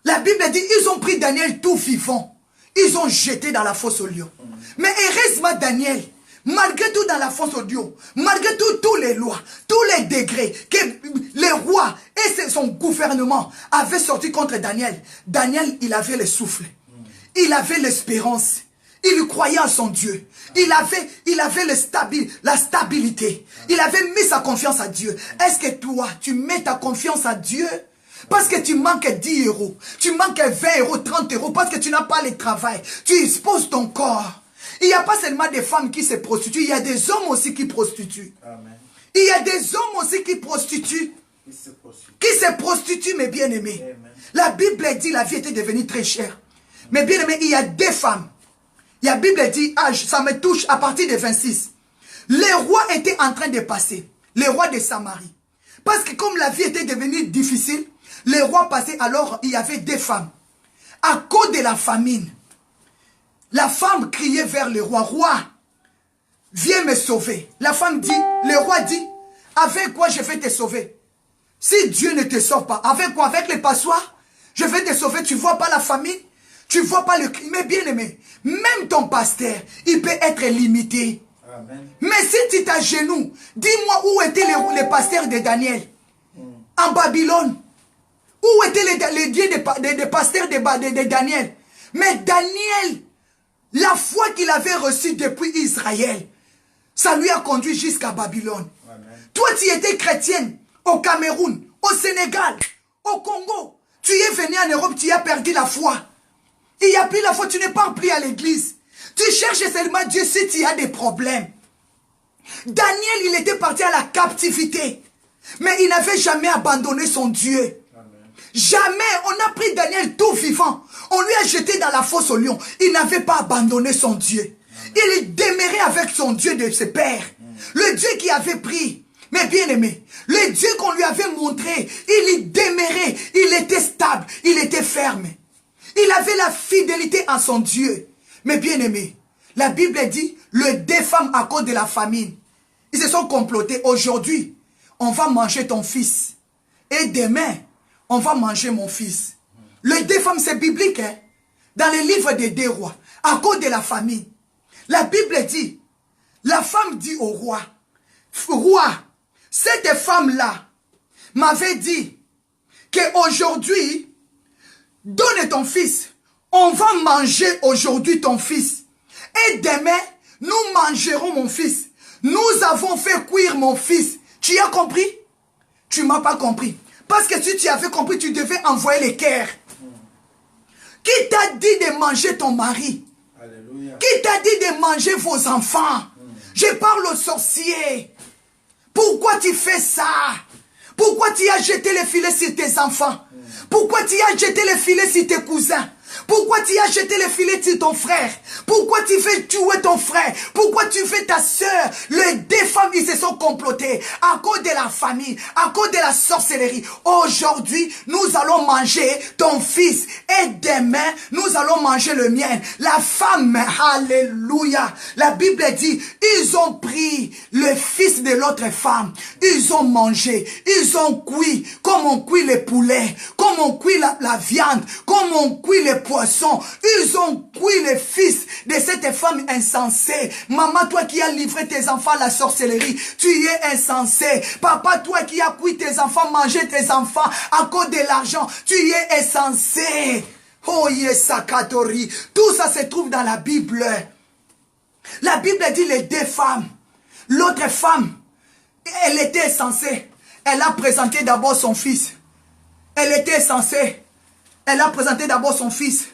La Bible dit, ils ont pris Daniel tout vivant. Ils ont jeté dans la fosse au lion. Mais heureusement Daniel, malgré tout dans la fosse au lion, malgré tout, tous les lois, tous les degrés que les rois et son gouvernement avaient sorti contre Daniel, Daniel, il avait le souffle. Il avait l'espérance. Il croyait en son Dieu. Il avait la stabilité. Il avait mis sa confiance à Dieu. Est-ce que toi, tu mets ta confiance à Dieu? Parce que tu manques 10 euros. Tu manques 20 euros, 30 euros. Parce que tu n'as pas le travail. Tu exposes ton corps. Il n'y a pas seulement des femmes qui se prostituent. Il y a des hommes aussi qui prostituent. Amen. Il y a des hommes aussi qui prostituent. Qui se prostituent, mes bien-aimés. La Bible dit la vie était devenue très chère. Mais bien aimé, il y a des femmes. La Bible dit, ça me touche à partir de 26. Les rois étaient en train de passer. Les rois de Samarie. Parce que comme la vie était devenue difficile, les rois passaient, alors il y avait des femmes. À cause de la famine, la femme criait vers le roi. Roi, viens me sauver. La femme dit, le roi dit, avec quoi je vais te sauver? Si Dieu ne te sauve pas, avec quoi? Avec les passoires? Je vais te sauver, tu ne vois pas la famine? Tu ne vois pas le crime, mais bien aimé, même ton pasteur, il peut être limité. Amen. Mais si tu t'agenouilles, dis-moi où étaient les pasteurs de Daniel? En Babylone. Où étaient les dieux des pasteurs de Daniel? Mais Daniel, la foi qu'il avait reçue depuis Israël, ça lui a conduit jusqu'à Babylone. Amen. Toi, tu étais chrétienne au Cameroun, au Sénégal, au Congo. Tu es venu en Europe, tu as perdu la foi. Il n'y a plus la foi, tu n'es pas pris à l'église. Tu cherches seulement Dieu si tu as des problèmes. Daniel, il était parti à la captivité. Mais il n'avait jamais abandonné son Dieu. Amen. Jamais. On a pris Daniel tout vivant. On lui a jeté dans la fosse au lion. Il n'avait pas abandonné son Dieu. Amen. Il demeurait avec son Dieu de ses pères. Le Dieu qui avait pris. Mais bien aimé, le Dieu qu'on lui avait montré, il y demeurait. Il était stable. Il était ferme. Il avait la fidélité à son Dieu. Mais bien aimé, la Bible dit, le deux femmes à cause de la famine. Ils se sont complotés. Aujourd'hui, on va manger ton fils. Et demain, on va manger mon fils. Le deux femmes, c'est biblique. Hein? Dans le livre des deux rois, à cause de la famine. La Bible dit, la femme dit au roi, roi, cette femme-là m'avait dit qu'aujourd'hui, donne ton fils. On va manger aujourd'hui ton fils. Et demain, nous mangerons mon fils. Nous avons fait cuire mon fils. Tu as compris? Tu ne m'as pas compris. Parce que si tu avais compris, tu devais envoyer les cœurs. Qui t'a dit de manger ton mari? Alléluia. Qui t'a dit de manger vos enfants? Je parle aux sorciers. Pourquoi tu fais ça? Pourquoi tu as jeté les filets sur tes enfants? Pourquoi tu as jeté les filets sur tes cousins? Pourquoi tu as jeté les filets sur ton frère? Pourquoi tu fais tuer ton frère? Pourquoi tu fais ta soeur? Les deux femmes, ils se sont complotées à cause de la famille, à cause de la sorcellerie. Aujourd'hui, nous allons manger ton fils et demain, nous allons manger le mien. La femme, alléluia. La Bible dit, ils ont pris le fils de l'autre femme. Ils ont mangé, ils ont cuit, comme on cuit les poulets, comme on cuit la viande, comme on cuit les poissons. Ils ont cuit le fils de cette femme insensée. Maman, toi qui as livré tes enfants à la sorcellerie, tu es insensé. Papa, toi qui as cuit tes enfants, mangé tes enfants à cause de l'argent, tu es insensé. Oh Yesakatori. Tout ça se trouve dans la Bible. La Bible dit les deux femmes. L'autre femme, elle était insensée. Elle a présenté d'abord son fils. Elle était insensée. Elle a présenté d'abord son fils.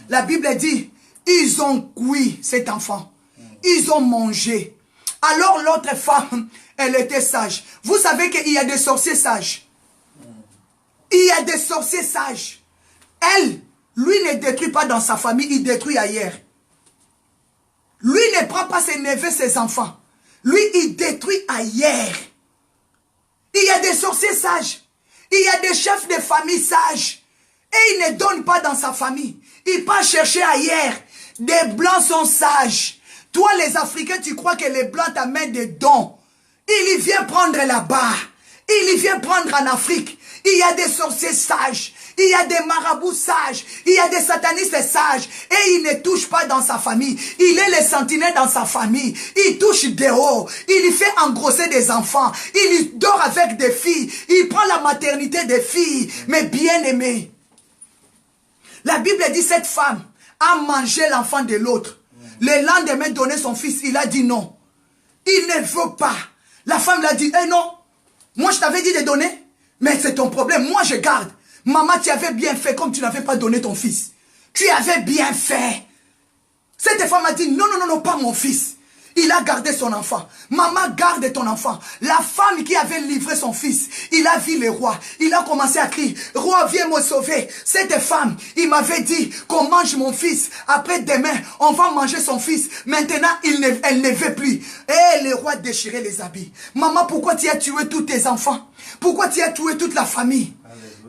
La Bible dit, ils ont cuit cet enfant. Ils ont mangé. Alors l'autre femme, elle était sage. Vous savez qu'il y a des sorciers sages. Il y a des sorciers sages. Elle, lui ne détruit pas dans sa famille, il détruit ailleurs. Lui ne prend pas ses neveux, ses enfants. Lui, il détruit ailleurs. Il y a des sorciers sages. Il y a des chefs de famille sages. Et il ne donne pas dans sa famille. Il part chercher ailleurs. Des blancs sont sages. Toi, les Africains, tu crois que les blancs t'amènent des dons. Il y vient prendre là-bas. Il y vient prendre en Afrique. Il y a des sorciers sages. Il y a des marabouts sages. Il y a des satanistes sages. Et il ne touche pas dans sa famille. Il est le sentinelle dans sa famille. Il touche dehors. Il fait engrosser des enfants. Il dort avec des filles. Il prend la maternité des filles. Mais bien aimé. La Bible dit cette femme a mangé l'enfant de l'autre. Le lendemain, donner son fils, il a dit non. Il ne veut pas. La femme l'a dit, eh non, moi je t'avais dit de donner, mais c'est ton problème, moi je garde. Maman, tu avais bien fait comme tu n'avais pas donné ton fils. Tu avais bien fait. Cette femme a dit, non, non, non, non, pas mon fils. Il a gardé son enfant. Maman, garde ton enfant. La femme qui avait livré son fils, il a vu le roi. Il a commencé à crier, roi, viens me sauver. Cette femme, il m'avait dit qu'on mange mon fils. Après demain, on va manger son fils. Maintenant, elle ne veut plus. Et le roi déchirait les habits. Maman, pourquoi tu as tué tous tes enfants? Pourquoi tu as tué toute la famille?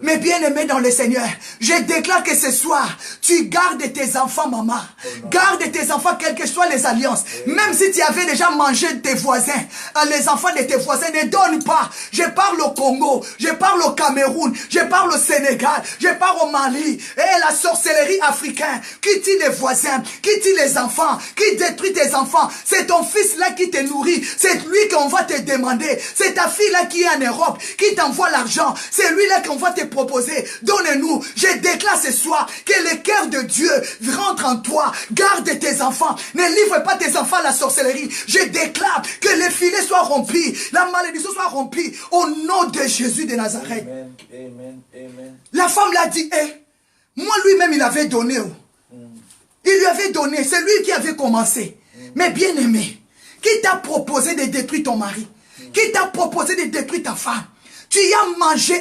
Mais bien aimé dans le Seigneur, je déclare que ce soir, tu gardes tes enfants, maman. Garde tes enfants, quelles que soient les alliances. Même si tu avais déjà mangé tes voisins, les enfants de tes voisins, ne donne pas. Je parle au Congo, je parle au Cameroun, je parle au Sénégal, je parle au Mali. Et la sorcellerie africaine qui tue les voisins, qui tue les enfants, qui détruit tes enfants. C'est ton fils là qui te nourrit. C'est lui qu'on va te demander. C'est ta fille là qui est en Europe, qui t'envoie l'argent. C'est lui là qu'on va te proposer. Donne-nous. Je déclare ce soir que le cœur de Dieu rentre en toi. Garde tes enfants. Ne livre pas tes enfants à la sorcellerie. Je déclare que les filets soient rompus. La malédiction soit rompue. Au nom de Jésus de Nazareth. Amen, amen, amen. La femme l'a dit, moi lui-même il avait donné. Il lui avait donné. C'est lui qui avait commencé. Mais bien aimé, qui t'a proposé de détruire ton mari? Qui t'a proposé de détruire ta femme? Tu y as mangé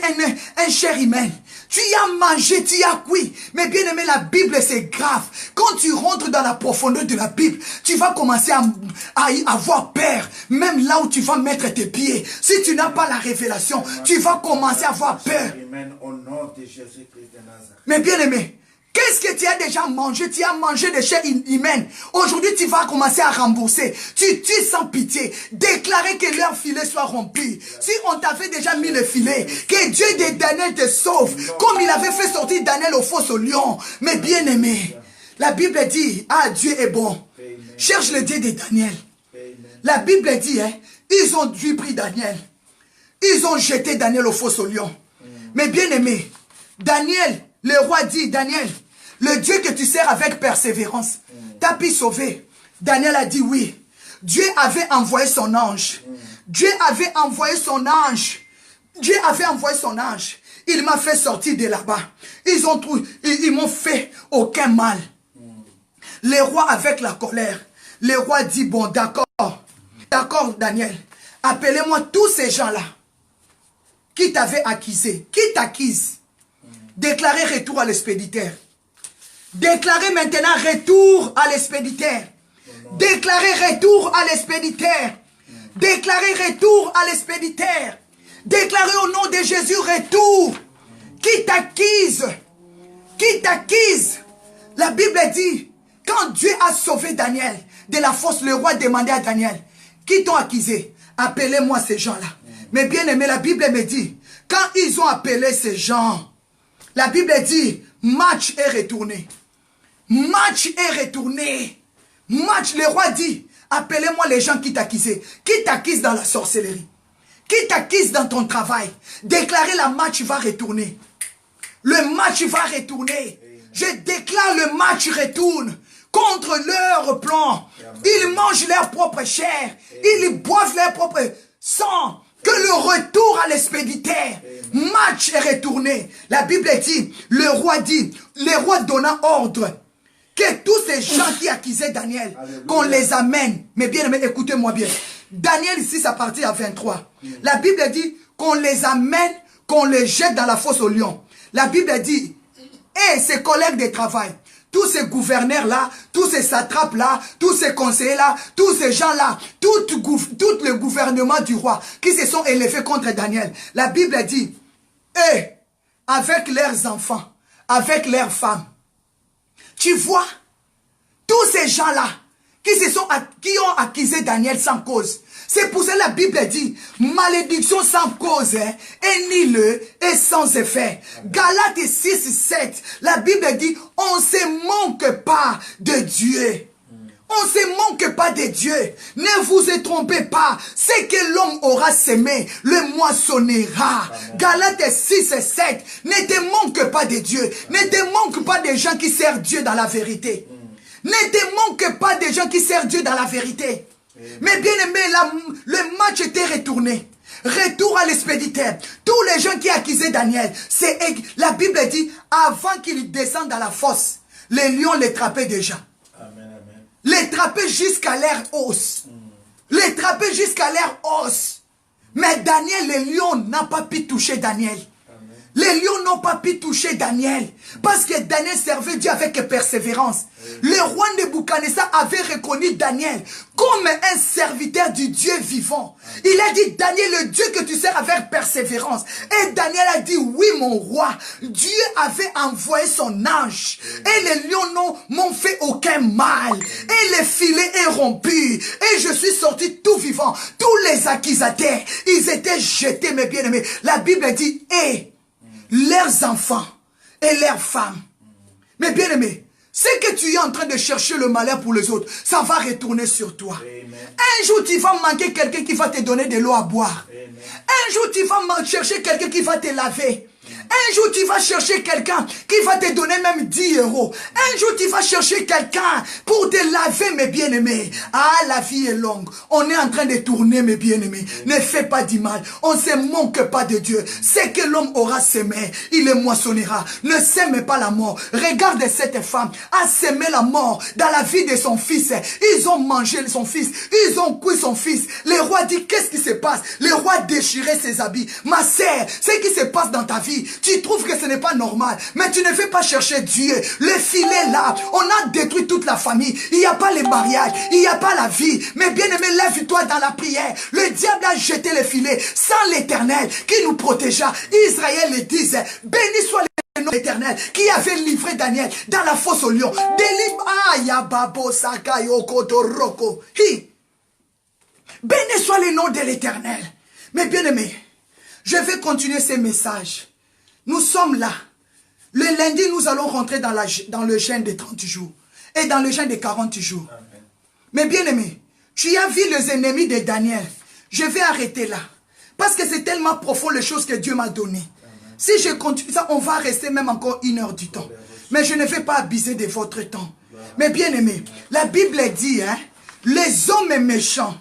un chair humaine. Tu y as mangé, tu y as cuit. Mais bien aimé, la Bible, c'est grave. Quand tu rentres dans la profondeur de la Bible, tu vas commencer à y avoir peur. Même là où tu vas mettre tes pieds. Si tu n'as pas la révélation, tu vas commencer à avoir peur. Amen, au nom de Jésus-Christ de Nazareth. Mais bien aimé, qu'est-ce que tu as déjà mangé? Tu as mangé des chairs humaines. Aujourd'hui, tu vas commencer à rembourser. Tu tues sans pitié. Déclarer que leur filet soit rompu. Si on t'avait déjà mis le filet, que Dieu de Daniel te sauve, comme il avait fait sortir Daniel au fosse au lion. Mais bien aimé, la Bible dit, ah, Dieu est bon. Cherche le Dieu de Daniel. La Bible dit, ils ont dû pris Daniel. Ils ont jeté Daniel au fosse au lion. Mais bien aimé, Daniel, le roi dit, Daniel, le Dieu que tu sers avec persévérance t'a pu sauver. Daniel a dit oui. Dieu avait envoyé son ange. Dieu avait envoyé son ange. Dieu avait envoyé son ange. Il m'a fait sortir de là-bas. Ils m'ont fait aucun mal. Les rois avec la colère. Les rois dit, bon, d'accord. D'accord, Daniel. Appelez-moi tous ces gens-là qui t'avaient accusé. Qui t'accuse? Déclarez retour à l'expéditeur. Déclarez maintenant retour à l'expéditeur. Déclarez retour à l'expéditeur. Déclarez retour à l'expéditeur. Déclarez au nom de Jésus retour. Qui t'accuse? Qui t'accuse? La Bible dit, quand Dieu a sauvé Daniel de la fosse, le roi demandait à Daniel, qui t'ont accusé? Appelez-moi ces gens-là. Mais bien aimé, la Bible me dit, quand ils ont appelé ces gens, la Bible dit, match est retourné. Match est retourné. Match, le roi dit, appelez-moi les gens qui t'accusent. Qui t'accuse dans la sorcellerie? Qui t'accuse dans ton travail? Déclarez la match va retourner. Le match va retourner. Je déclare le match retourne contre leur plan. Ils mangent leur propre chair. Ils boivent leur propre sang. Que le retour à l'expéditeur, match est retourné. La Bible dit, le roi donna ordre que tous ces gens qui accusaient Daniel, qu'on les amène. Mais bien aimé, écoutez-moi bien. Daniel ici, ça partit à 23. La Bible dit qu'on les amène, qu'on les jette dans la fosse au lion. La Bible dit, et ces collègues de travail, tous ces gouverneurs-là, tous ces satrapes-là, tous ces conseillers-là, tous ces gens-là, tout le gouvernement du roi qui se sont élevés contre Daniel. La Bible dit, et avec leurs enfants, avec leurs femmes. Tu vois, tous ces gens-là qui ont accusé Daniel sans cause. C'est pour ça que la Bible dit, malédiction sans cause est nulle et sans effet. Galates 6, 7, la Bible dit, on ne se manque pas de Dieu. On ne se manque pas de Dieu. Ne vous trompez pas. Ce que l'homme aura semé, le moissonnera. Galates 6 et 7. Ne te manque pas de Dieu. Ne te manque pas des gens qui servent Dieu dans la vérité. Ne te manque pas des gens qui servent Dieu dans la vérité. Mais bien aimé, le match était retourné. Retour à l'expéditeur. Tous les gens qui accusaient Daniel, la Bible dit, avant qu'ils descendent dans la fosse, les lions les trappaient déjà. Amen, amen. Les trappaient jusqu'à leur os. Les trappaient jusqu'à leur os. Mais Daniel, les lions n'ont pas pu toucher Daniel. Les lions n'ont pas pu toucher Daniel. Parce que Daniel servait Dieu avec persévérance. Le roi Nebuchadnezzar avait reconnu Daniel comme un serviteur du Dieu vivant. Il a dit, Daniel, le Dieu que tu sers avec persévérance. Et Daniel a dit, oui mon roi, Dieu avait envoyé son ange. Et les lions m'ont fait aucun mal. Et le filet est rompu. Et je suis sorti tout vivant. Tous les accusateurs, ils étaient jetés, mes bien-aimés. La Bible dit, et leurs enfants et leurs femmes. Mais bien aimé, c'est que tu es en train de chercher le malheur pour les autres, ça va retourner sur toi. Amen. Un jour, tu vas manquer quelqu'un qui va te donner de l'eau à boire. Amen. Un jour, tu vas chercher quelqu'un qui va te laver. Un jour, tu vas chercher quelqu'un qui va te donner même 10 euros. Un jour, tu vas chercher quelqu'un pour te laver, mes bien-aimés. Ah, la vie est longue. On est en train de tourner, mes bien-aimés. Ne fais pas du mal. On ne se manque pas de Dieu. C'est que l'homme aura semé, il le moissonnera. Ne sème pas la mort. Regarde cette femme a semé la mort dans la vie de son fils. Ils ont mangé son fils. Ils ont cuit son fils. Le roi dit, qu'est-ce qui se passe? Le roi déchirait ses habits. Ma sœur, ce qui se passe dans ta vie, tu trouves que ce n'est pas normal, mais tu ne fais pas chercher Dieu. Le filet là, on a détruit toute la famille. Il n'y a pas les mariages, il n'y a pas la vie. Mais bien aimé, lève-toi dans la prière. Le diable a jeté le filet sans l'Éternel qui nous protégea. Israël le disait, béni soit le nom de l'Éternel qui avait livré Daniel dans la fosse au lion. Délivre, Yababo Sakayo Kotoroko. Béni soit le nom de l'Éternel. Mais bien aimé, je vais continuer ces messages. Nous sommes là. Le lundi, nous allons rentrer dans le jeûne de 30 jours. Et dans le jeûne de 40 jours. Amen. Mais bien aimé, tu as vu les ennemis de Daniel. Je vais arrêter là. Parce que c'est tellement profond les choses que Dieu m'a données. Si je continue ça, on va rester même encore 1 heure du temps. Mais je ne vais pas abuser de votre temps. Mais bien aimé, la Bible dit, hein, les hommes méchants,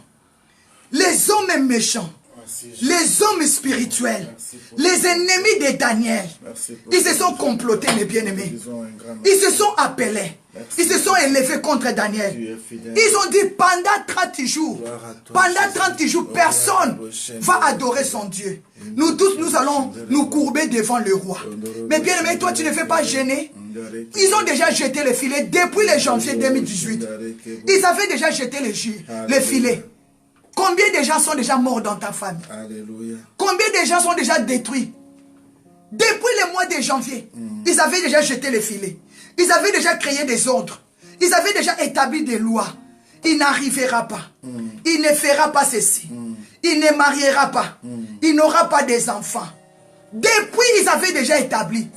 Merci, les hommes spirituels, les ennemis de Daniel, ils se sont complotés, mes bien-aimés. Ils se sont appelés. Ils se sont élevés contre Daniel. Ils ont dit pendant 30 jours, personne va adorer son Dieu. Nous tous, nous allons nous courber devant le roi. Mais bien aimé, toi, tu ne fais pas gêner. Ils ont déjà jeté le filet depuis le janvier 2018. Ils avaient déjà jeté le filet. Combien de gens sont déjà morts dans ta famille? Alléluia. Combien de gens sont déjà détruits? Depuis le mois de janvier, ils avaient déjà jeté le filet. Ils avaient déjà créé des ordres. Ils avaient déjà établi des lois. Il n'arrivera pas. Il ne fera pas ceci. Il ne mariera pas. Il n'aura pas des enfants. Depuis, ils avaient déjà établi.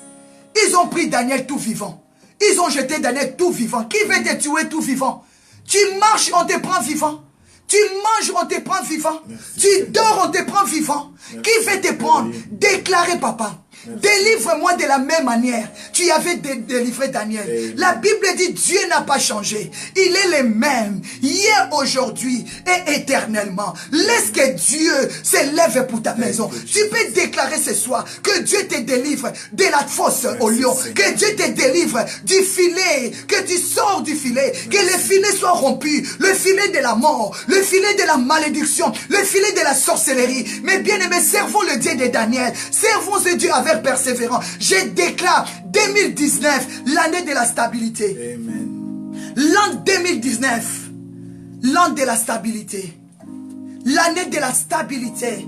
Ils ont pris Daniel tout vivant. Ils ont jeté Daniel tout vivant. Qui veut te tuer tout vivant? Tu marches, on te prend vivant. Tu manges, on te prend vivant. Tu dors, on te prend vivant. Qui veut te prendre? Déclarez, papa. Délivre-moi de la même manière. Tu avais délivré Daniel. La Bible dit Dieu n'a pas changé. Il est le même. Hier, aujourd'hui et éternellement. Laisse que Dieu s'élève pour ta maison. Tu peux déclarer ce soir que Dieu te délivre de la fosse au lion. Que Dieu te délivre du filet. Que tu sors du filet. Que le filet soit rompu. Le filet de la mort. Le filet de la malédiction. Le filet de la sorcellerie. Mais bien aimé, servons le Dieu de Daniel. Servons ce Dieu avec persévérant. Je déclare 2019, l'année de la stabilité. Amen. L'an 2019, l'an de la stabilité. L'année de la stabilité.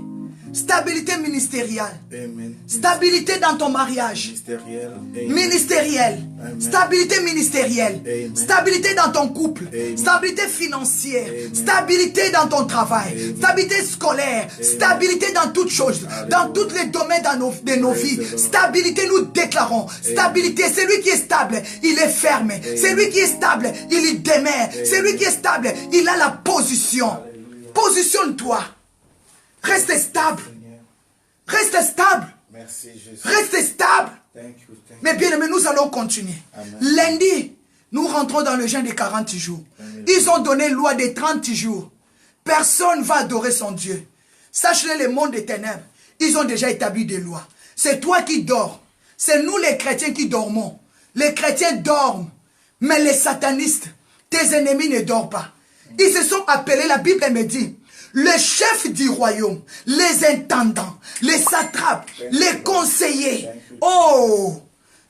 Stabilité ministérielle. Amen. Stabilité dans ton mariage. Ministériel. Ministérielle. Amen. Stabilité ministérielle. Amen. Stabilité dans ton couple. Amen. Stabilité financière. Amen. Stabilité dans ton travail. Amen. Stabilité scolaire. Amen. Stabilité dans toutes choses. Dans tous les domaines de nos vies. Stabilité, nous déclarons. Stabilité, c'est lui qui est stable. Il est ferme. C'est lui qui est stable. Il y demeure. C'est lui qui est stable. Il a la position. Positionne-toi. Reste stable. Reste stable. Merci Jésus. Reste stable. Thank you. Mais bien aimé, nous allons continuer. Amen. Lundi, nous rentrons dans le jeûne de 40 jours. Amen. Ils ont donné loi de 30 jours. Personne ne va adorer son Dieu. Sache-le, le monde des ténèbres, ils ont déjà établi des lois. C'est toi qui dors. C'est nous les chrétiens qui dormons. Les chrétiens dorment. Mais les satanistes, tes ennemis ne dorment pas. Ils se sont appelés, la Bible me dit, les chefs du royaume, les intendants, les satrapes, les conseillers. Oh,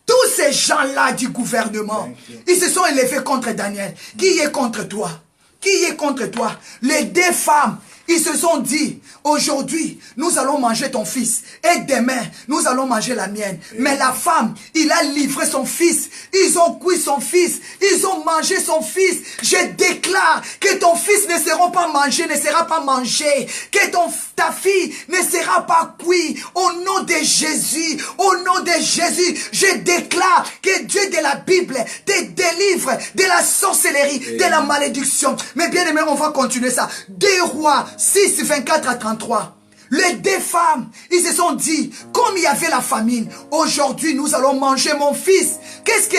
tous ces gens-là du gouvernement, ils se sont élevés contre Daniel. Qui est contre toi? Qui est contre toi? Les deux femmes, ils se sont dit, aujourd'hui, nous allons manger ton fils. Et demain, nous allons manger la mienne. Mais la femme, il a livré son fils. Ils ont cuit son fils. Ils ont mangé son fils. Je déclare que ton fils ne sera pas mangé, ne sera pas mangé. Que ta fille ne sera pas cuite. Au nom de Jésus, au nom de Jésus, je déclare que Dieu de la Bible te délivre de la sorcellerie, de la malédiction. Mais bien aimé, on va continuer ça. 2 Rois 6, 24 à 33. Les deux femmes, ils se sont dit, comme il y avait la famine, aujourd'hui nous allons manger mon fils. Qu'est-ce que...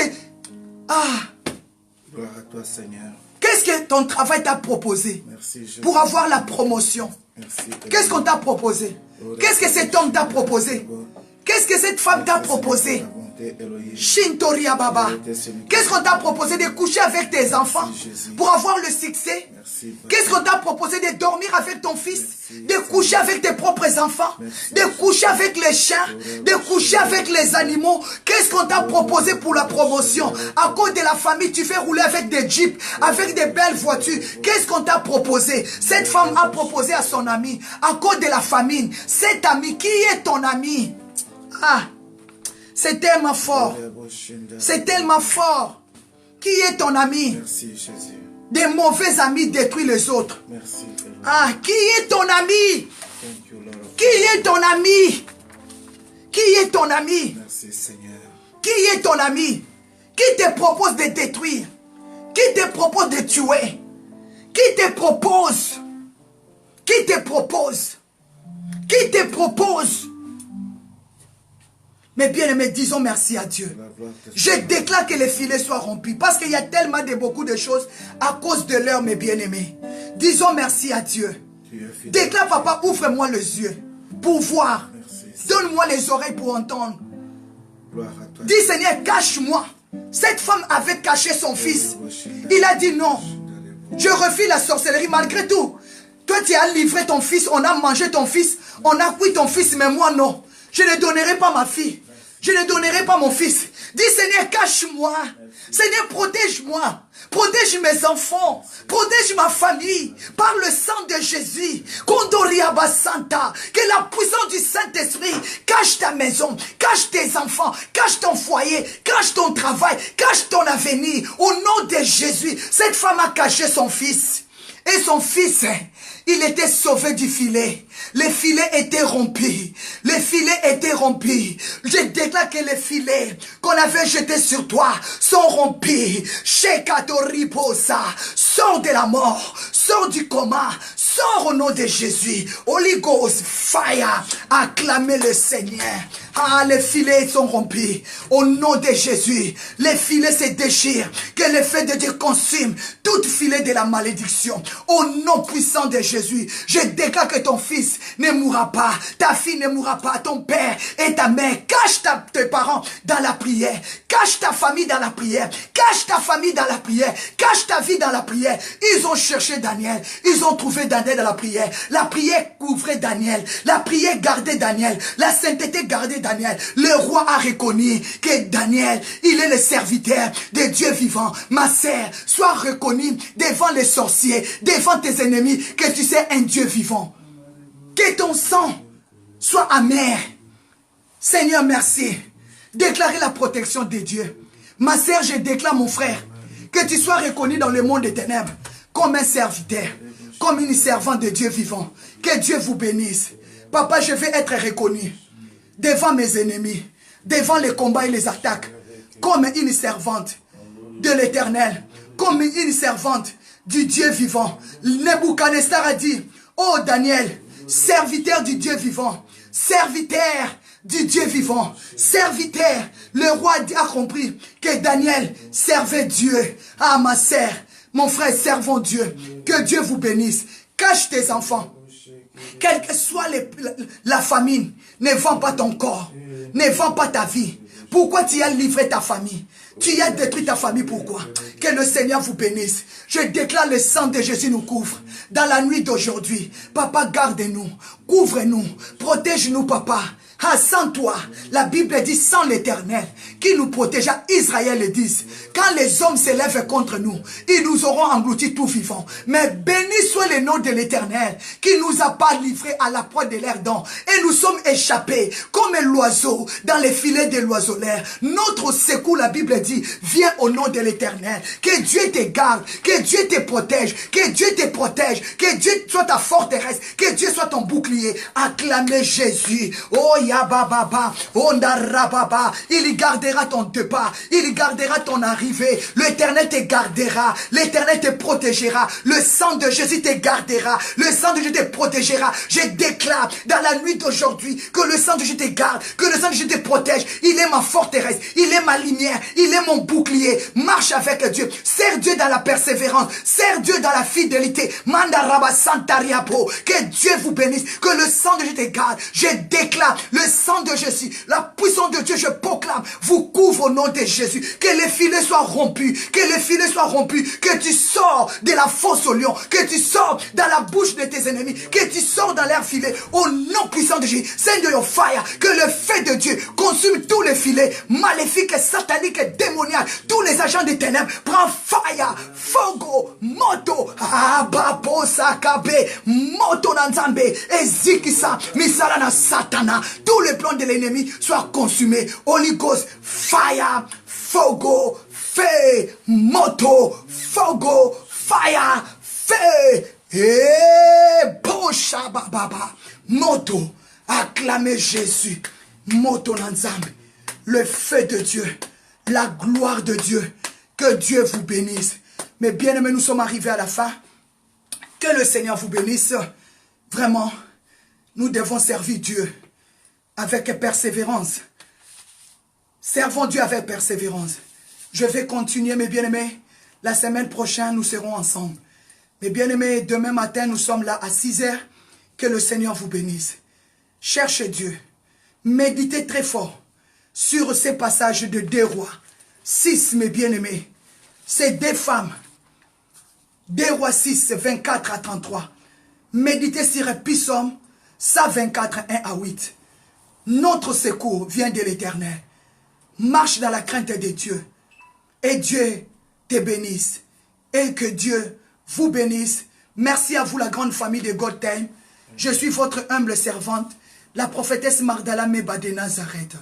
Gloire à toi, Seigneur. Qu'est-ce que ton travail t'a proposé? Merci, Jésus. Pour avoir la promotion? Merci. Qu'est-ce qu'on t'a proposé? Qu'est-ce que cet homme t'a proposé? Qu'est-ce que cette femme t'a proposé? Shintoria Baba. Qu'est-ce qu'on t'a proposé? De coucher avec tes enfants pour avoir le succès? Qu'est-ce qu'on t'a proposé? De dormir avec ton fils? De coucher avec tes propres enfants? De coucher avec les chiens? De coucher avec les animaux? Qu'est-ce qu'on t'a proposé pour la promotion? À cause de la famille, tu fais rouler avec des jeeps, avec des belles voitures. Qu'est-ce qu'on t'a proposé? Cette femme a proposé à son ami, à cause de la famine. Cet ami, qui est ton ami? C'est tellement fort. C'est tellement fort. Qui est ton ami? Merci, Jésus. Des mauvais amis détruisent les autres. Merci, qui est ton ami? Thank you, Lord. Qui est ton ami? Qui est ton ami? Merci, Seigneur. Qui est ton ami? Qui te propose de détruire? Qui te propose de tuer? Qui te propose? Qui te propose? Qui te propose? Mais bien aimé, disons merci à Dieu. Je déclare que les filets soient rompus. Parce qu'il y a tellement de beaucoup de choses à cause de l'heure, mes bien-aimés. Disons merci à Dieu. Tu es fidèle. Déclare, papa, ouvre-moi les yeux pour voir. Merci. Donne-moi les oreilles pour entendre. Gloire à toi. Dis, Seigneur, cache-moi. Cette femme avait caché son fils. Il a dit non. Je refuse la sorcellerie malgré tout. Toi, tu as livré ton fils, on a mangé ton fils, on a cuit ton fils, mais moi non. Je ne donnerai pas ma fille. Je ne donnerai pas mon fils. Dis, Seigneur, cache-moi. Seigneur, protège-moi. Protège mes enfants. Protège ma famille. Par le sang de Jésus. Kondoriaba Santa. Que la puissance du Saint-Esprit cache ta maison. Cache tes enfants. Cache ton foyer. Cache ton travail. Cache ton avenir. Au nom de Jésus. Cette femme a caché son fils. Et son fils, il était sauvé du filet. Les filets étaient rompus. Les filets étaient rompus. Je déclare que les filets qu'on avait jetés sur toi sont rompus. Shekatoriposa. Sors de la mort. Sors du coma. Sors au nom de Jésus. Holy Ghost, fire. Acclamez le Seigneur. Ah, les filets sont rompus. Au nom de Jésus. Les filets se déchirent. Que le feu de Dieu consume tout filet de la malédiction. Au nom puissant de Jésus. Je déclare que ton fils ne mourra pas. Ta fille ne mourra pas. Ton père et ta mère. Cache tes parents dans la prière. Cache ta famille dans la prière. Cache ta famille dans la prière. Cache ta vie dans la prière. Ils ont cherché Daniel. Ils ont trouvé Daniel dans la prière. La prière couvrait Daniel. La prière gardait Daniel. La sainteté gardait Daniel. Le roi a reconnu que Daniel, il est le serviteur de Dieu vivant. Ma sœur, sois reconnu devant les sorciers, devant tes ennemis, que tu sais un Dieu vivant. Que ton sang soit amer. Seigneur, merci. Déclarez la protection de Dieu. Ma sœur, je déclare, mon frère, que tu sois reconnu dans le monde des ténèbres comme un serviteur, comme une servante de Dieu vivant. Que Dieu vous bénisse. Papa, je vais être reconnu devant mes ennemis, devant les combats et les attaques, comme une servante de l'Éternel, comme une servante du Dieu vivant. Nebuchadnezzar a dit, oh Daniel, serviteur du Dieu vivant, serviteur du Dieu vivant, serviteur. Le roi a compris que Daniel servait Dieu. Ah, ma sœur, mon frère, servons Dieu. Que Dieu vous bénisse. Cache tes enfants. Quelle que soit la famine, ne vends pas ton corps. Ne vends pas ta vie. Pourquoi tu as livré ta famille? Tu as détruit ta famille, pourquoi? Que le Seigneur vous bénisse. Je déclare le sang de Jésus nous couvre. Dans la nuit d'aujourd'hui, Papa, garde-nous, couvre-nous, protège-nous, Papa. Ah, sans toi, la Bible dit sans l'Éternel, qui nous protégea. Israël le dit, quand les hommes s'élèvent contre nous, ils nous auront engloutis tout vivants. Mais béni soit le nom de l'Éternel, qui nous a pas livrés à la proie de l'air d'an. Et nous sommes échappés, comme l'oiseau, dans les filets de l'oiseau-l'air. Notre secours, la Bible dit, vient au nom de l'Éternel. Que Dieu te garde, que Dieu te protège, que Dieu te protège, que Dieu soit ta forteresse, que Dieu soit ton bouclier. Acclamez Jésus. Oh, Yababa, Ondarababa, il gardera ton départ, il gardera ton arrivée, l'Éternel te gardera, l'Éternel te protégera, le sang de Jésus te gardera, le sang de Jésus te protégera. Je déclare dans la nuit d'aujourd'hui que le sang de Jésus te garde, que le sang de Jésus te protège. Il est ma forteresse, il est ma lumière, il est mon bouclier. Marche avec Dieu, sers Dieu dans la persévérance, sers Dieu dans la fidélité. Mandaraba Santariapo, que Dieu vous bénisse, que le sang de Jésus te garde. Je déclare le sang de Jésus, la puissance de Dieu, je proclame, vous couvre au nom de Jésus. Que les filets soient rompus, que les filets soient rompus, que tu sors de la fosse au lion, que tu sors dans la bouche de tes ennemis, que tu sors dans leur filet, au nom puissant de Jésus. Send your fire, que le feu de Dieu consume tous les filets maléfiques, sataniques et démoniaques, tous les agents des ténèbres. Prends fire, fogo, moto, abapo sakabe, moto nanzambe, ezikisa, misala satana. Tous les plans de l'ennemi soient consumés. Holy Ghost, fire, fogo, feu, moto, fogo, fire, feu. Et pocha baba, moto, acclamez Jésus, moto nanzambe, le feu de Dieu, la gloire de Dieu, que Dieu vous bénisse. Mais bien aimés, nous sommes arrivés à la fin. Que le Seigneur vous bénisse. Vraiment, nous devons servir Dieu avec persévérance. Servons Dieu avec persévérance. Je vais continuer, mes bien-aimés. La semaine prochaine, nous serons ensemble. Mes bien-aimés, demain matin, nous sommes là à 6 heures. Que le Seigneur vous bénisse. Cherchez Dieu. Méditez très fort sur ces passages de 2 Rois 6, mes bien-aimés. C'est des femmes. 2 Rois 6, 24 à 33. Méditez sur Psaume 124, 1 à 8. Notre secours vient de l'Éternel. Marche dans la crainte de Dieu. Et Dieu te bénisse. Et que Dieu vous bénisse. Merci à vous, la grande famille de God Time. Je suis votre humble servante, la prophétesse Magdala Meba de Nazareth.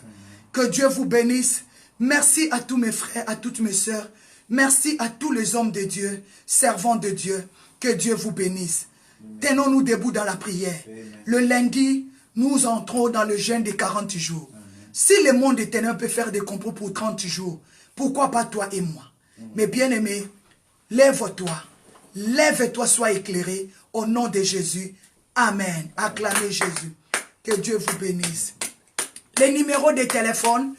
Que Dieu vous bénisse. Merci à tous mes frères, à toutes mes sœurs. Merci à tous les hommes de Dieu, servants de Dieu. Que Dieu vous bénisse. Tenons-nous debout dans la prière. Le lundi, nous entrons dans le jeûne de 40 jours. Si le monde éternel peut faire des complots pour 30 jours, pourquoi pas toi et moi? Mais bien-aimés, lève-toi. Lève-toi, sois éclairé au nom de Jésus. Amen. Acclamez Jésus. Que Dieu vous bénisse. Les numéros de téléphone.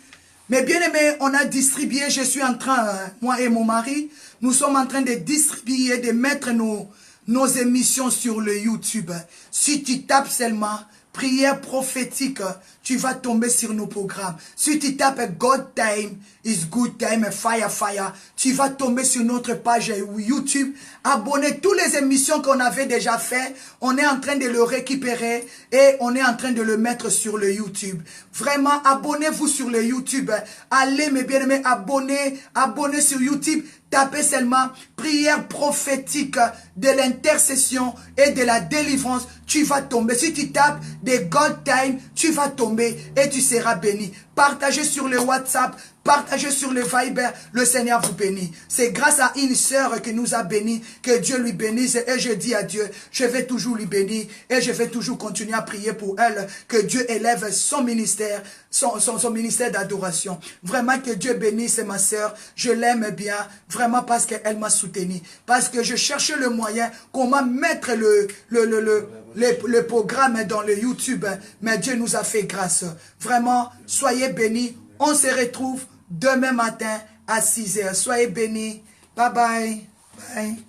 Mais bien aimé, on a distribué, je suis en train, moi et mon mari, nous sommes en train de distribuer, de mettre nos émissions sur le YouTube. Si tu tapes seulement prière prophétique, tu vas tomber sur nos programmes. Si tu tapes God Time is Good Time, Fire Fire, tu vas tomber sur notre page YouTube. Abonnez toutes les émissions qu'on avait déjà fait. On est en train de le récupérer et on est en train de le mettre sur le YouTube. Vraiment, abonnez-vous sur le YouTube. Allez, mes bien-aimés, abonnez sur YouTube. Tapez seulement prière prophétique de l'intercession et de la délivrance. Tu vas tomber. Si tu tapes des God Time, tu vas tomber et tu seras béni. Partagez sur le WhatsApp, partagez sur le Viber, le Seigneur vous bénit. C'est grâce à une sœur qui nous a bénis, que Dieu lui bénisse. Et je dis à Dieu, je vais toujours lui bénir et je vais toujours continuer à prier pour elle, que Dieu élève son ministère, son ministère d'adoration. Vraiment que Dieu bénisse ma sœur, je l'aime bien, vraiment parce qu'elle m'a soutenu. Parce que je cherchais le moyen, comment mettre le programme dans le YouTube, mais Dieu nous a fait grâce. Vraiment, soyez bénis. On se retrouve demain matin à 6 h. Soyez bénis. Bye bye. Bye.